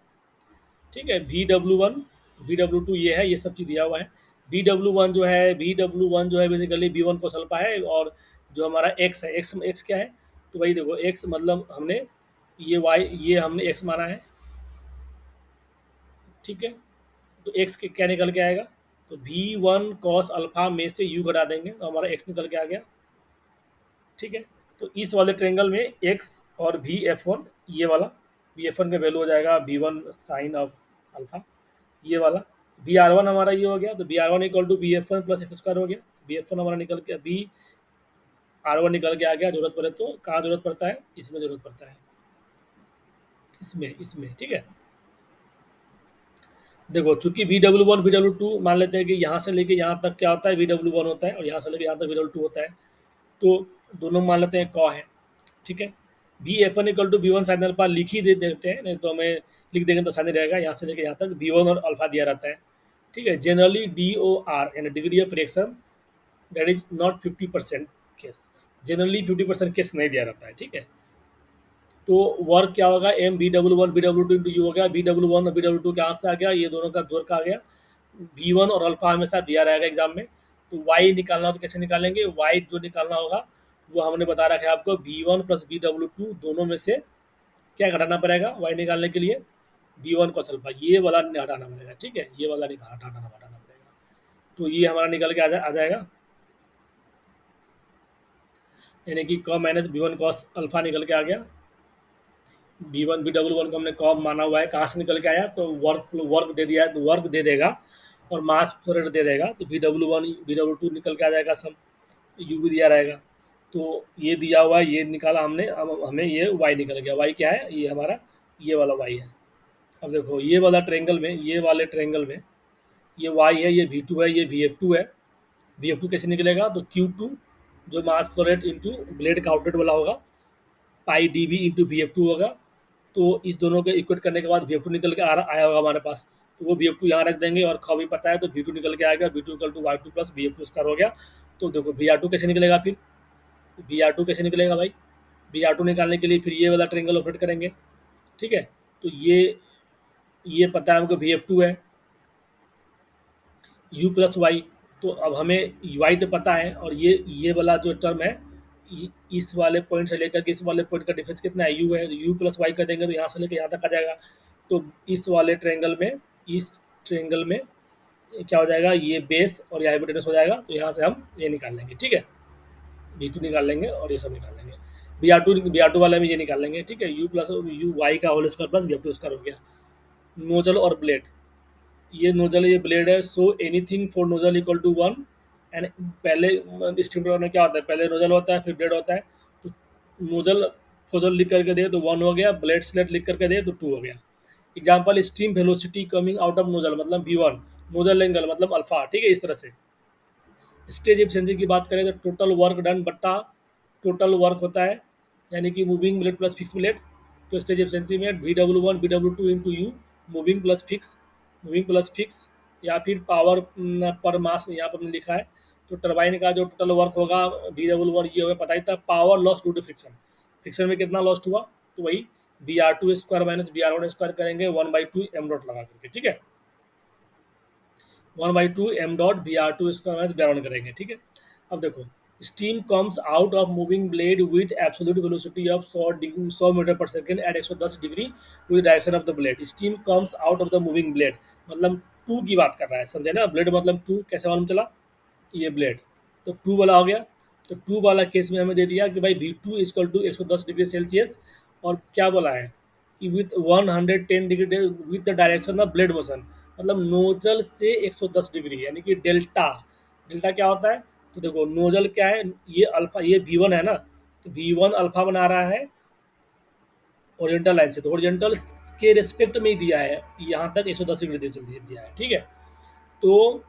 ठीक है, we W one V W to ये है, ये सब चीज़ दिया हुआ है। वी डब्ल्यू वन जो है बेसिकली बी वन को अल्फा है, और जो हमारा एक्स है, एक्स एक्स क्या है, तो भाई देखो एक्स मतलब हमने ये वाई, ये हमने एक्स माना है। ठीक है, तो एक्स के क्या निकल के आएगा, तो वी वन कॉस अल्फा में से यू घटा देंगे तो हमारा एक्स निकल के आ गया। ठीक है, तो इस वाले ट्रेंगल में एक्स और वी एफ वन, ये वाला वी एफ वन का वैल्यू हो जाएगा V one sine of alpha, ये वाला बी आर वन हमारा ये हो गया, तो B R one equal to B F one plus X square हो गया। बी एफ वन हमारा निकल के बी आर वन निकल के आ गया। जरूरत पड़े तो कहाँ जरूरत पड़ता है, इसमें जरूरत पड़ता है, इसमें। ठीक है, देखो चूंकि we W one V W to मान लेते हैं कि यहाँ से लेके यहाँ तक क्या होता है, वी डब्ल्यू वन होता है, और यहाँ से लेके यहाँ तक वी डब्ल्यू टू होता है, तो दोनों मान लेते हैं कॉ है। ठीक है, V F one equal to V one sine alpha लिख ही दे देते हैं, नहीं तो हमें लिख देंगे तो आसानी रहेगा। यहाँ से लेके यहाँ तक वी वन और अल्फा दिया रहता है। ठीक है, जनरली डी ओ आर यानी degree of friction, that is not 50% case, generally 50% case नहीं दिया रहता है। ठीक है, तो वर्क क्या होगा, M B W one B W two into U हो गया, बी डब्ल्यू वन और बी डब्ल्यू टू के हाथ से आ गया, ये दोनों का जोड़ का आ गया। बी वन और अल्फा हमेशा दिया रहेगा एग्जाम में, तो वाई निकालना हो तो कैसे निकालेंगे, वाई जो निकालना होगा वो हमने बता रखा है आपको, B one plus B W two दोनों में से क्या घटाना पड़ेगा वाई निकालने के लिए, बी वन को अल्फा, ये वाला हटाना पड़ेगा। ठीक है, ये वाला हटाना पड़ेगा, तो ये हमारा निकल के आ जाएगा, यानी कि कॉ minus B one cos alpha निकल के आ गया। B one B W one को हमने कॉम माना हुआ है, कहाँ से निकल के आया, तो वर्क वर्क दे दिया है, तो वर्क दे देगा और मास फ्लो रेट दे देगा, तो B W one B W two निकल के आ जाएगा सब, यू भी दिया रहेगा। तो ये दिया हुआ है, ये निकाला हमने, अब हमें ये वाई निकल गया। वाई क्या है, ये हमारा ये वाला वाई है। अब देखो ये वाला ट्रेंगल में, ये वाले ट्रेंगल में ये वाई है, ये वी टू है, ये वी एफ टू है। वी एफ टू कैसे निकलेगा, तो क्यू टू जो mass flow rate into blade का आउटलेट वाला होगा, pi D V into V F two होगा, तो इस दोनों को इक्वेट करने के बाद V2 निकल के आया होगा हमारे पास, तो वो V2 यहाँ रख देंगे और ख भी पता है तो V2 निकल के आएगा, V2 equal to Y2 plus VF2 square हो गया। तो देखो VR2 कैसे निकलेगा, फिर VR2 कैसे निकलेगा भाई, VR2 निकालने के लिए फिर ये वाला ट्रायंगल ऑपरेट करेंगे, ठीक है। तो ये पता है हमको VF2 है, U प्लस वाई, तो अब हमें वाई तो पता है, और ये वाला जो टर्म है, इस वाले पॉइंट से लेकर के इस वाले पॉइंट का डिफरेंस कितना है, यू है, तो यू प्लस वाई कर देंगे तो यहाँ से लेकर यहाँ तक आ जाएगा। तो इस वाले ट्रायंगल में, इस ट्रायंगल में क्या हो जाएगा, ये बेस और ये हाइपोटेनस हो जाएगा, तो यहाँ से हम ये निकाल लेंगे, ठीक है। V2 निकाल लेंगे और ये सब निकाल लेंगे, बी आर टू वाला में ये निकाल लेंगे, ठीक है। यू प्लस यू वाई का whole square plus VF2 square हो गया। नोजल और ब्लेड, ये नोजल ये ब्लेड है, so anything for nozzle equal to one. And पहले डिस्ट्रीब्यूटर में क्या होता है, पहले नोजल होता है फिर ब्लेड होता है, तो नोजल फोजल लिख करके दे तो वन हो गया, ब्लेड स्लेट लिख करके दे तो टू हो गया। Example, stream velocity coming out of nozzle मतलब V1, नोजल एंगल मतलब अल्फा, ठीक है, इस तरह से। स्टेज एफिशिएंसी की बात करें तो टोटल वर्क डन बट्टा टोटल वर्क होता है, यानी कि moving blade plus fix blade. तो स्टेज एफिशिएंसी में BW1 BW2 into you, moving plus fix, moving plus fix, या फिर पावर पर मास यहाँ पर हमने लिखा है। तो टरबाइन का जो टोटल वर्क होगा BW1 ये हमें पता ही था, power loss due to friction, friction में कितना लॉस्ट हुआ, तो वही BR2 square minus BR1 square करेंगे 1/2 एम डॉट लगा करके, ठीक है। 1/2 M dot BR2 square minus BR1 करेंगे, ठीक है। अब देखो, steam comes out of moving blade with absolute velocity of 100 metre पर second at 110 degree with direction of the blade. Steam comes out of the moving blade मतलब two की बात कर रहा है, समझे ना, ब्लेड मतलब टू, कैसे मालूम चला, ये ब्लेड, तो टू वाला हो गया। तो टू वाला केस में हमें दे दिया कि भाई V2 equal to 110 degree Celsius, और क्या बोला है कि with 110 degree with the direction of blade motion, मतलब नोजल से 110 डिग्री, यानी कि डेल्टा। डेल्टा क्या होता है, तो देखो नोजल क्या है, ये अल्फा, ये V1 है ना, तो V1 अल्फा बना रहा है ओरिएंटल लाइन से, तो ओरिएंटल के रिस्पेक्ट में ही दिया है, यहाँ तक 110 डिग्री दिया है, ठीक है। तो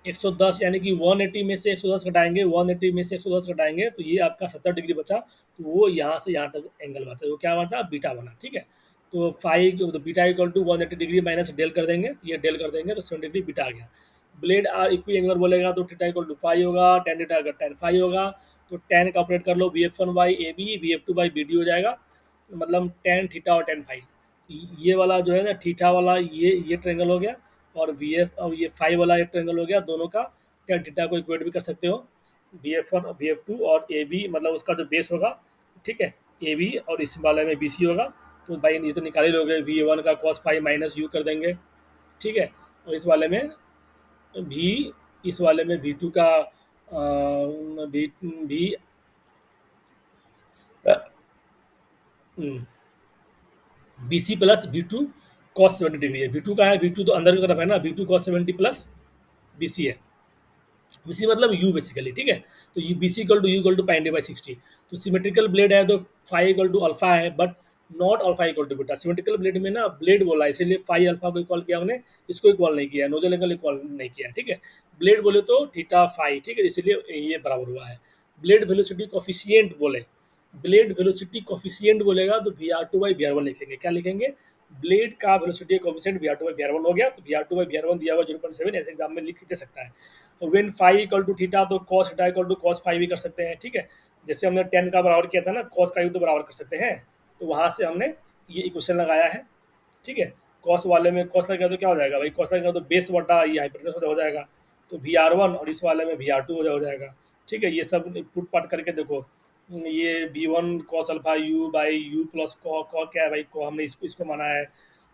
110 यानी कि 180 में से 110 घटाएंगे, 180 में से 110 घटाएंगे तो ये आपका 70 डिग्री बचा, तो वो यहाँ से यहाँ तक एंगल बचा, वो क्या बना, बीटा बना, ठीक है। तो फाइव, तो beta equal to 180 degree minus del कर देंगे, ये डेल कर देंगे तो 70 डिग्री बीटा आ गया। ब्लेड आर इक्वी एंगल बोलेगा तो थीटा इक्वल टू फाइव होगा, टेन थीटा अगर टेन फाइव होगा, तो टेन का ऑपरेट कर लो, VF1 by A B, VF2 by BD हो जाएगा, मतलब टेन थीटा और टेन फाइव। ये वाला जो है ना थीटा वाला, ये ट्रेंगल हो गया, और VF और ये फाइव वाला एक ट्रेंगल हो गया, दोनों का टेन थीटा को इक्वेट भी कर सकते हो, VF1 और VF2 और AB मतलब उसका जो बेस होगा, ठीक है, AB और इस वाले में BC होगा। तो भाई ये तो निकाल ही लोगे, V1 का cos फाइव माइनस यू कर देंगे, ठीक है। और इस वाले में V2 का भी BC plus V2 cos 70 degree है, V2 का है, V2 तो अंदर की तरफ है ना, V2 cos 70 प्लस BC है, BC मतलब U बेसिकली, ठीक है। तो U BC equal to U equal to pi by 60। तो सिमेट्रिकल ब्लेड है तो फाइव इक्वल टू अल्फा है, but not alpha equal to beta. Symmetrical blade में ना ब्लेड बोला है, इसीलिए फाइव अल्फा को इक्वल किया हमने, इसको इक्वल नहीं किया, नोजल एंगल इक्वल नहीं किया, ठीक है। ब्लेड बोले तो थीटा फाइव, ठीक है, इसीलिए ये बराबर हुआ है। ब्लेड वेलोसिटी कोफिशिएंट बोले, ब्लेड वेलोसिटी कोफिशिएंट बोलेगा तो VR2 बाई VR1 लिखेंगे, क्या लिखेंगे, ब्लेड का velocity coefficient VR2 by VR1 हो गया, तो VR2 बाई VR1 दिया हुआ 0.7 ऐसे एग्जाम में लिख दे सकता है। तो when five equal to theta तो cos theta equal to cos five भी कर सकते हैं, ठीक है। जैसे हमने टेन का बराबर किया था ना, कॉस का भी तो बराबर कर सकते हैं, तो वहाँ से हमने ये इक्वेशन लगाया है, ठीक है। कॉस वाले में कॉस लगा तो क्या हो जाएगा भाई, कॉस लगा तो बेस बटा ये हाइपोटेनस हो जाएगा, तो VR1, और इस वाले में VR2 हो जाएगा, ठीक है। ये सब पुट पाट करके देखो, ये V1 cos alpha u by you plus कॉ क्या है भाई, को हमने इसको माना है,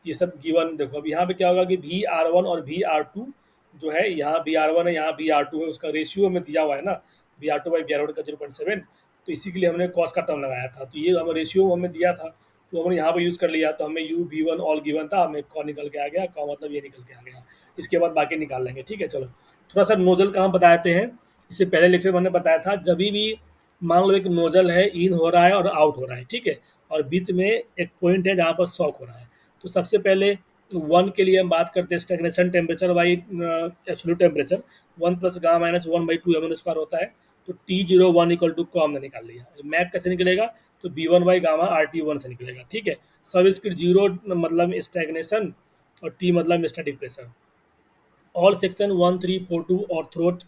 ये सब गिवन। देखो अब यहाँ पे क्या होगा कि VR1 और VR2 जो है, यहाँ VR1 है, यहाँ VR2 है, उसका रेशियो हमें दिया हुआ है ना, VR2 बाई VR1 का 0.7, तो इसी के लिए हमने कॉस का टर्म लगाया था, तो ये हमें रेशियो हमें दिया था, तो हमने यहाँ पे यूज़ कर लिया, तो हमें यू V1 ऑल गिवन था, हमें कॉ निकल के आ गया, कॉ मतलब ये निकल के आ गया। इसके बाद बाकी निकाल लेंगे, ठीक है। चलो थोड़ा सा नोजल का हम बताते हैं, इससे पहले लेक्चर में हमने बताया था, जब भी मान लो एक नोजल है, इन हो रहा है और आउट हो रहा है, ठीक है, और बीच में एक पॉइंट है जहाँ पर शॉक हो रहा है, तो सबसे पहले वन के लिए हम बात करते हैं stagnation temperature by absolute temperature, one plus gamma minus 1/2 mn square होता है, तो T01 इक्वल टू को हमने निकाल लिया। मैथ कैसे निकलेगा, तो B one by gamma R T one से निकलेगा, ठीक है। सब स्क्रिप्ट जीरो मतलब स्टैग्नेशन और टी मतलब स्टैटिक प्रेशर। ऑल सेक्शन 1342 और थ्रोट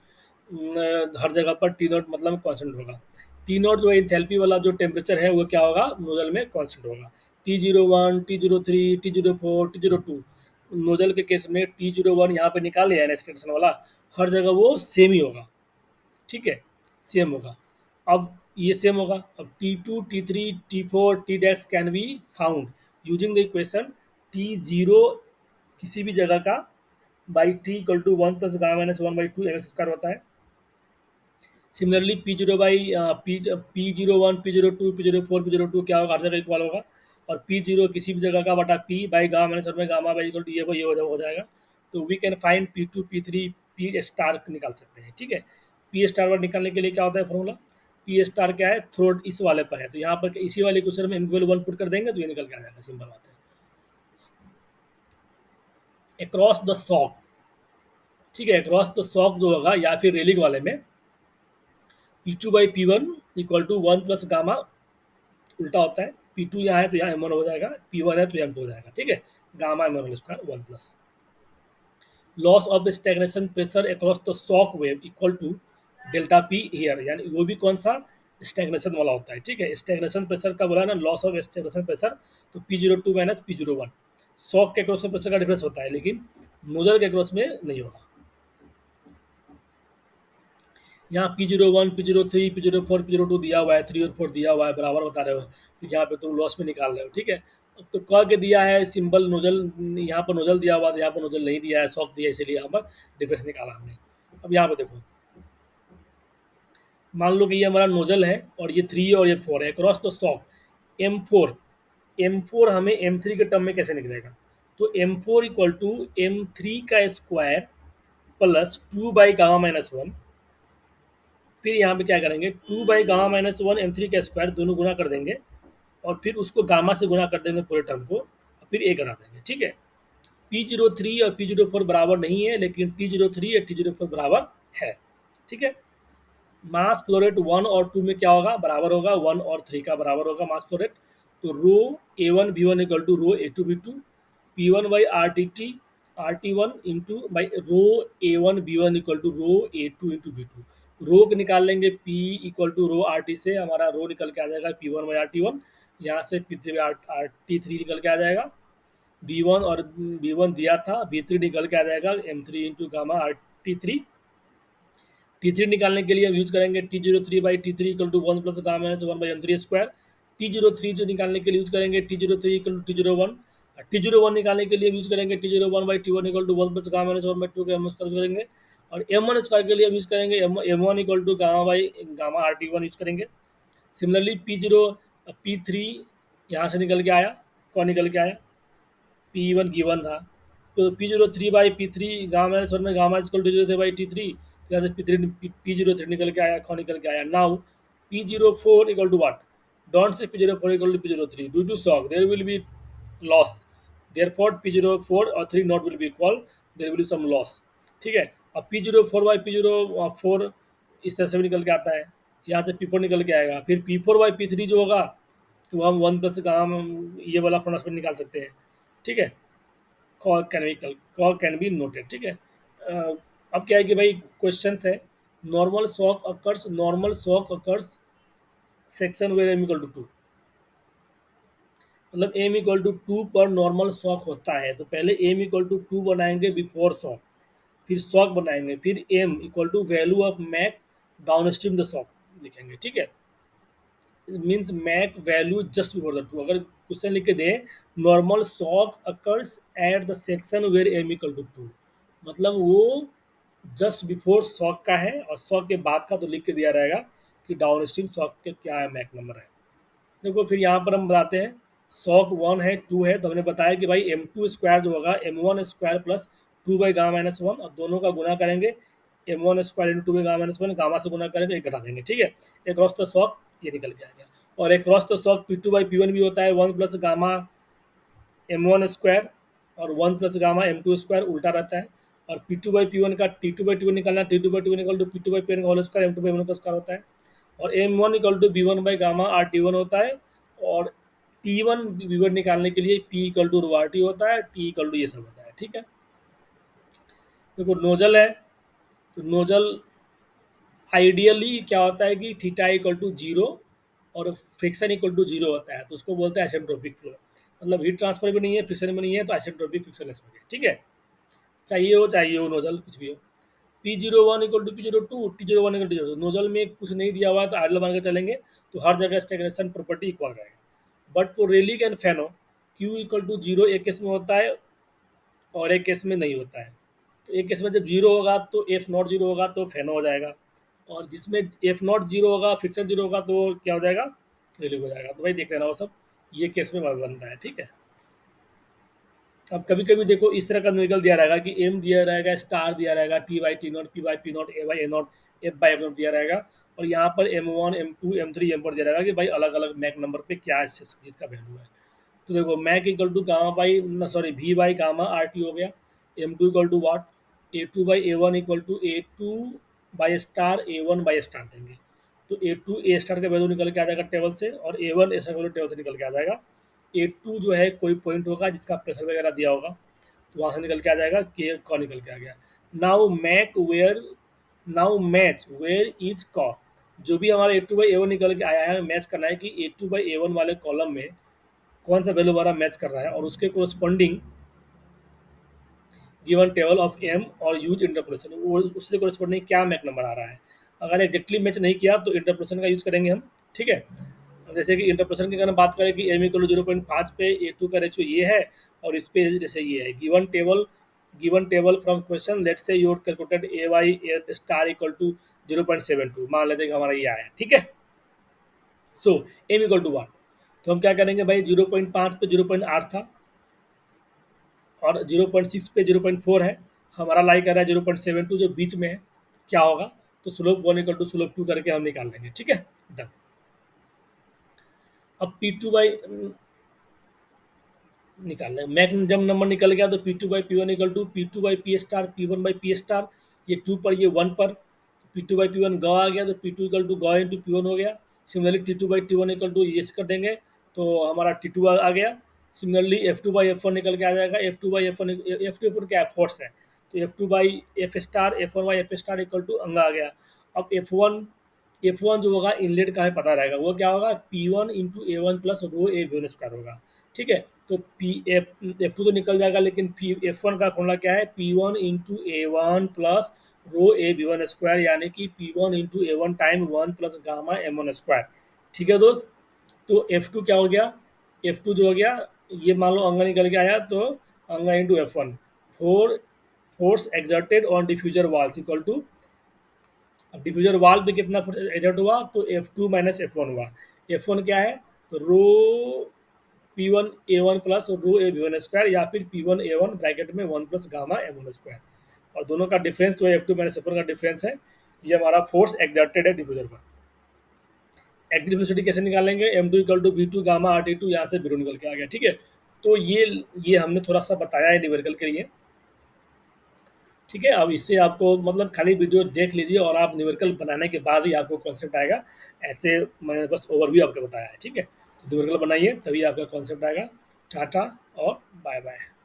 हर जगह पर टी नॉट मतलब कांस्टेंट होगा। टी नॉट जो है इंथैल्पी वाला जो टेम्परेचर है वो क्या होगा, नोजल में कांस्टेंट होगा। T01, T03, T04, T02, nozzle के केस में T01 यहाँ पे निकाल लिया है ना एक्सटेंशन वाला, हर जगह वो सेम ही होगा, ठीक है, सेम होगा। अब ये सेम होगा। अब T2, T3, T4, T that's can be found using the equation T0 किसी भी जगह का by T equal to one plus gamma minus one by two M X square होता है। Similarly P zero by P zero one, P zero two, P zero four, P zero two क्या होगा, हर जगह equal होगा। और P zero किसी भी जगह का बटा P by gamma minus one by gamma by equal to ये हो जाएगा। तो we can find P two, P three, P star निकाल सकते हैं, ठीक है। पी स्टार पर निकालने के लिए क्या होता है फॉर्मूला, पी स्टार क्या है, थ्रोट इस वाले पर है, तो यहाँ पर इसी वाले क्वेश्चन में इक्वल वन पुट कर देंगे तो ये निकल के आ जाएगा, सिंपल बात है। अक्रॉस द सॉक, ठीक है, अक्रॉस द सॉक जो होगा या फिर रेलिंग वाले में P two by P one equal to one plus gamma, उल्टा होता है, पी टू यहाँ है तो यहाँ एम वन हो जाएगा, पी वन है तो एम टू हो जाएगा, ठीक है। Gamma M one square one plus loss of stagnation pressure across the shock wave equal to delta P here, यानी वो भी कौन सा स्टैग्नेशन वाला होता है, ठीक है। स्टैग्नेशन प्रेशर का बोला ना, लॉस ऑफ स्टैग्नेशन प्रेशर, तो P zero two minus P zero one, shock के अक्रॉस में प्रेशर का डिफरेंस होता है लेकिन नोजल के अक्रॉस में नहीं होगा। यहाँ P01, P03, P04, P02 दिया हुआ है, 3 और 4 दिया हुआ है, बराबर बता रहे हो, तो यहाँ पे तुम लॉस में निकाल रहे हो, ठीक है। तो कह के दिया है सिंबल नोजल, यहाँ पर नोजल दिया हुआ है, यहाँ पर नोजल नहीं दिया है, शॉक दिया है, इसीलिए यहाँ पर डिफरेंस निकाला हमने। अब यहाँ पे देखो, मान लो कि ये हमारा नोजल है और ये 3 और ये 4 है, across the shock M4, M4 हमें M3 के टर्म में कैसे निकलेगा, तो M4 इक्वल टू M3 का square plus 2 by gamma minus one, फिर यहाँ पे क्या करेंगे, 2 by gamma minus one M three का स्क्वायर दोनों गुना कर देंगे और फिर उसको गामा से गुना कर देंगे पूरे टर्म को, फिर ए करा देंगे, ठीक है। P03 और P04 बराबर नहीं है लेकिन T03 और T04 बराबर है, ठीक है। मास फ्लो रेट 1 और 2 में क्या होगा, बराबर होगा, 1 और 3 का बराबर होगा मास फ्लो रेट। तो rho A1 B1 equal to rho A2 B2, P1 by RT1 into by rho A1 B1 equal to rho A2 into B2। Rho के निकाल लेंगे P equal to rho RT से, हमारा रो निकल के आ जाएगा P1 बाई RT1, यहाँ से P3 बाई RT3 निकल के आ जाएगा, B1 और B1 दिया था, B3 निकल के आ जाएगा M3 into gamma RT3। T3 निकालने के लिए हम यूज करेंगे T03 by T3 equal to one plus gamma minus one by M three square. T03 जो निकालने के लिए यूज करेंगे T03 equal to T01, T01 निकालने के लिए यूज करेंगे T01 by T1 equal to one plus gamma minus one by two का हम यूज करेंगे। और M1 स्क्वायर के लिए हम यूज करेंगे M1 equal to gamma by gamma RT1 use करेंगे। सिमिलरली P3 यहाँ से निकल के आया, कौन निकल के आया, P1 गिवन था, तो P03 by P3 gamma minus one में gamma equal to 03 by T3, यहाँ से P03 निकल के आया, कौन निकल के आया। Now P04 equal to what, don't say P04 equal to P03 due to shock there will be loss, therefore P04 और 3 not will be equal, there will be some loss, ठीक है। अब P04 बाई P04 इस तरह से भी निकल के आता है, यहाँ से P4 निकल के आएगा, फिर P4 बाई P3 जो होगा तो हम वन प्लस का हम ये वाला फॉर्मूला निकाल सकते हैं, ठीक है। कॉ कैन बी नोटेड, ठीक है। अब क्या है कि भाई क्वेश्चन है, normal shock occurs section where M equal to two, मतलब एम इक्वल टू टू पर नॉर्मल शॉक होता है, तो पहले एम इक्वल टू टू बनाएंगे बिफोर शॉक, फिर शॉक बनाएंगे, फिर M equal to value of Mach downstream the shock लिखेंगे, ठीक है। Means Mach value just before the two, अगर क्वेश्चन लिख के दे normal shock occurs at the section where M equal to two, मतलब वो जस्ट बिफोर शॉक का है और शॉक के बाद का तो लिख के दिया रहेगा कि डाउन स्ट्रीम शॉक के क्या है, मैक नंबर है। देखो फिर यहाँ पर हम बताते हैं, शॉक 1 है 2 है, तो हमने बताया कि भाई M2 स्क्वायर जो होगा M1 square plus 2 by gamma minus one, और दोनों का गुना करेंगे M1 square into 2 by gamma minus one, gamma से गुना करेंगे एक घटा देंगे, ठीक है। एक क्रॉस द शॉक ये निकल के आ गया, और एक cross the shock P2 by P1 भी होता है 1 प्लस गामा M1 स्क्वायर और 1 प्लस गामा M2 स्क्वायर उल्टा रहता है, और P2 बाई P1 का T2 बाई T1 निकालना, T2 by T1 equal to P2 by P1 का whole square M2 by M1 का स्क्वायर होता है, और M1 equal to B1 by gamma RT1 होता है, और T1 V1 निकालने के लिए P equal to R T होता है, T इक्वल टू ये सब होता है, ठीक है। देखो नोजल है, तो नोजल आइडियली क्या होता है कि थीटा इक्वल टू जीरो और फ्रिक्शन इक्वल टू जीरो होता है, तो उसको बोलते हैं आइसेंट्रोपिक फ्लो। मतलब हीट ट्रांसफर भी नहीं है, फ्रिक्शन भी नहीं है, तो आइसेंट्रोपिक फ्रिक्शनलेस हो गया, ठीक है। चाहिए हो नोजल कुछ भी हो। P01 equal to P02, T01 equal to zero, nozzle में कुछ नहीं दिया हुआ है तो आइडल मान के चलेंगे, तो हर जगह स्टेगनेशन प्रॉपर्टी इक्वल रहेगा। बट फॉर रेलिक एंड फेनो Q इक्वल टू जीरो एक केस में होता है और एक केस में नहीं होता है। तो एक केस में जब जीरो होगा तो एफ नॉट जीरो होगा तो फेनो हो जाएगा, और जिसमें एफ नॉट जीरो होगा, फ्रिक्शन जीरो होगा, तो क्या हो जाएगा, रिलीव हो जाएगा। तो भाई देख लेना वो सब, ये केस में बनता है, ठीक है। अब कभी कभी देखो इस तरह का न्यूमेरिकल दिया रहेगा कि एम दिया रहेगा, स्टार दिया रहेगा, T by T not, P by P not, A by A not, F by F not दिया रहेगा, और यहाँ पर M1 M2 M3 M4 दिया रहेगा कि भाई अलग अलग मैक नंबर पे क्या इस चीज़ का वैल्यू है। तो देखो Mach equal to gamma by sorry V by gamma R T हो गया, M2 equal to what, A2 by A1 equal to A2 by star A1 by star देंगे। तो A2 ए स्टार का वैल्यू निकल के आ जाएगा टेबल से, और A1 ए स्टार का वैल्यू टेबल से निकल के आ जाएगा। A2 जो है कोई पॉइंट होगा जिसका प्रेशर वगैरह दिया होगा, तो वहाँ से निकल के आ जाएगा, के कॉ निकल के आ गया। Now Mach where now Mach where is कॉ, जो भी हमारा A2/A1 निकल के आया है, मैच करना है कि A2/A1 वाले कॉलम में कौन सा वैल्यू हमारा मैच कर रहा है, और उसके corresponding given table of M और यूज इंटरपोलेशन, वो उससे कोरस्पॉन्डिंग क्या मैक नंबर आ रहा है। अगर एग्जैक्टली मैच नहीं किया तो इंटरपोलेशन का यूज करेंगे हम, ठीक है। जैसे कि इंटरपोलेशन की अगर हम बात करें कि एम इक्वल 0.5 पे A2 का रेशियो ये है, और इस पे जैसे ये है given table from question, let's say your calculated A Y star equal to 0.72, मान लेते हैं कि हमारा ये आया, ठीक है। सो एम इक्वल टू वन, तो हम क्या करेंगे भाई, 0.5 पे 0.8 था, और 0.6 पे 0.4 है, हमारा लाई कर रहा है 0.72 जो बीच में है, क्या होगा, तो स्लोप 1 इक्वल टू स्लोप 2 करके हम निकाल लेंगे, ठीक है। डन। अब P2 बाई निकाल लें, मैक जब नंबर निकल गया तो P2/P1 equal to P2/P star, P1/P star, ये 2 पर ये 1 पर, P2/P1 गौ आ गया तो P2 इक्वल टू गौ इंटू P1 हो गया। सिमिलरली T2/T1 इक्वल टू ये कर देंगे तो हमारा T2 आ गया। सिमिलरली F2/F1 निकल के आ जाएगा, F2/F1 F2 क्या है, फोर्स है, तो F2/F star, F1/F star equal to अंगा आ गया। अब F1 जो होगा इनलेट का है पता रहेगा, वो क्या होगा, P1 into A1 plus rho A V square होगा, ठीक है। तो पी एफ टू तो निकल जाएगा, लेकिन पी F1 का फॉर्मूला क्या है, P1 into A1 plus rho A B one square, यानी कि P1 into A1 time 1 plus gamma M1 square, ठीक है दोस्त। तो F2 क्या हो गया, F2 जो हो गया, ये मान लो अंगा निकल के आया, तो अंगा into F1, for force exerted on diffuser walls equal to, अब डिफ्यूजर वाल पे कितना एडजस्ट हुआ, तो F2 माइनस F1 हुआ। F1 क्या है, तो रो P1/A1 plus rho A V one square, या फिर P1/A1 ब्रैकेट में 1 प्लस गामा M1 स्क्वायर, और दोनों का डिफरेंस जो है F2 माइनस F1 का डिफरेंस है, ये हमारा फोर्स एक्सर्टेड है डिफ्यूजर पर। एक्टिव वेलोसिटी कैसे निकालेंगे, M2 equal to V2 gamma RT2, यहाँ से V2 निकल के आ गया, ठीक है। तो ये हमने थोड़ा सा बताया है न्यूमेरिकल के लिए, ठीक है। अब इससे आपको मतलब खाली वीडियो देख लीजिए और आप न्यूमेरिकल बनाने के बाद ही आपको कॉन्सेप्ट आएगा, ऐसे मैंने बस ओवरव्यू आपको बताया है, ठीक है। तो न्यूमेरिकल बनाइए तभी आपका कॉन्सेप्ट आएगा। टाटा और बाय बाय।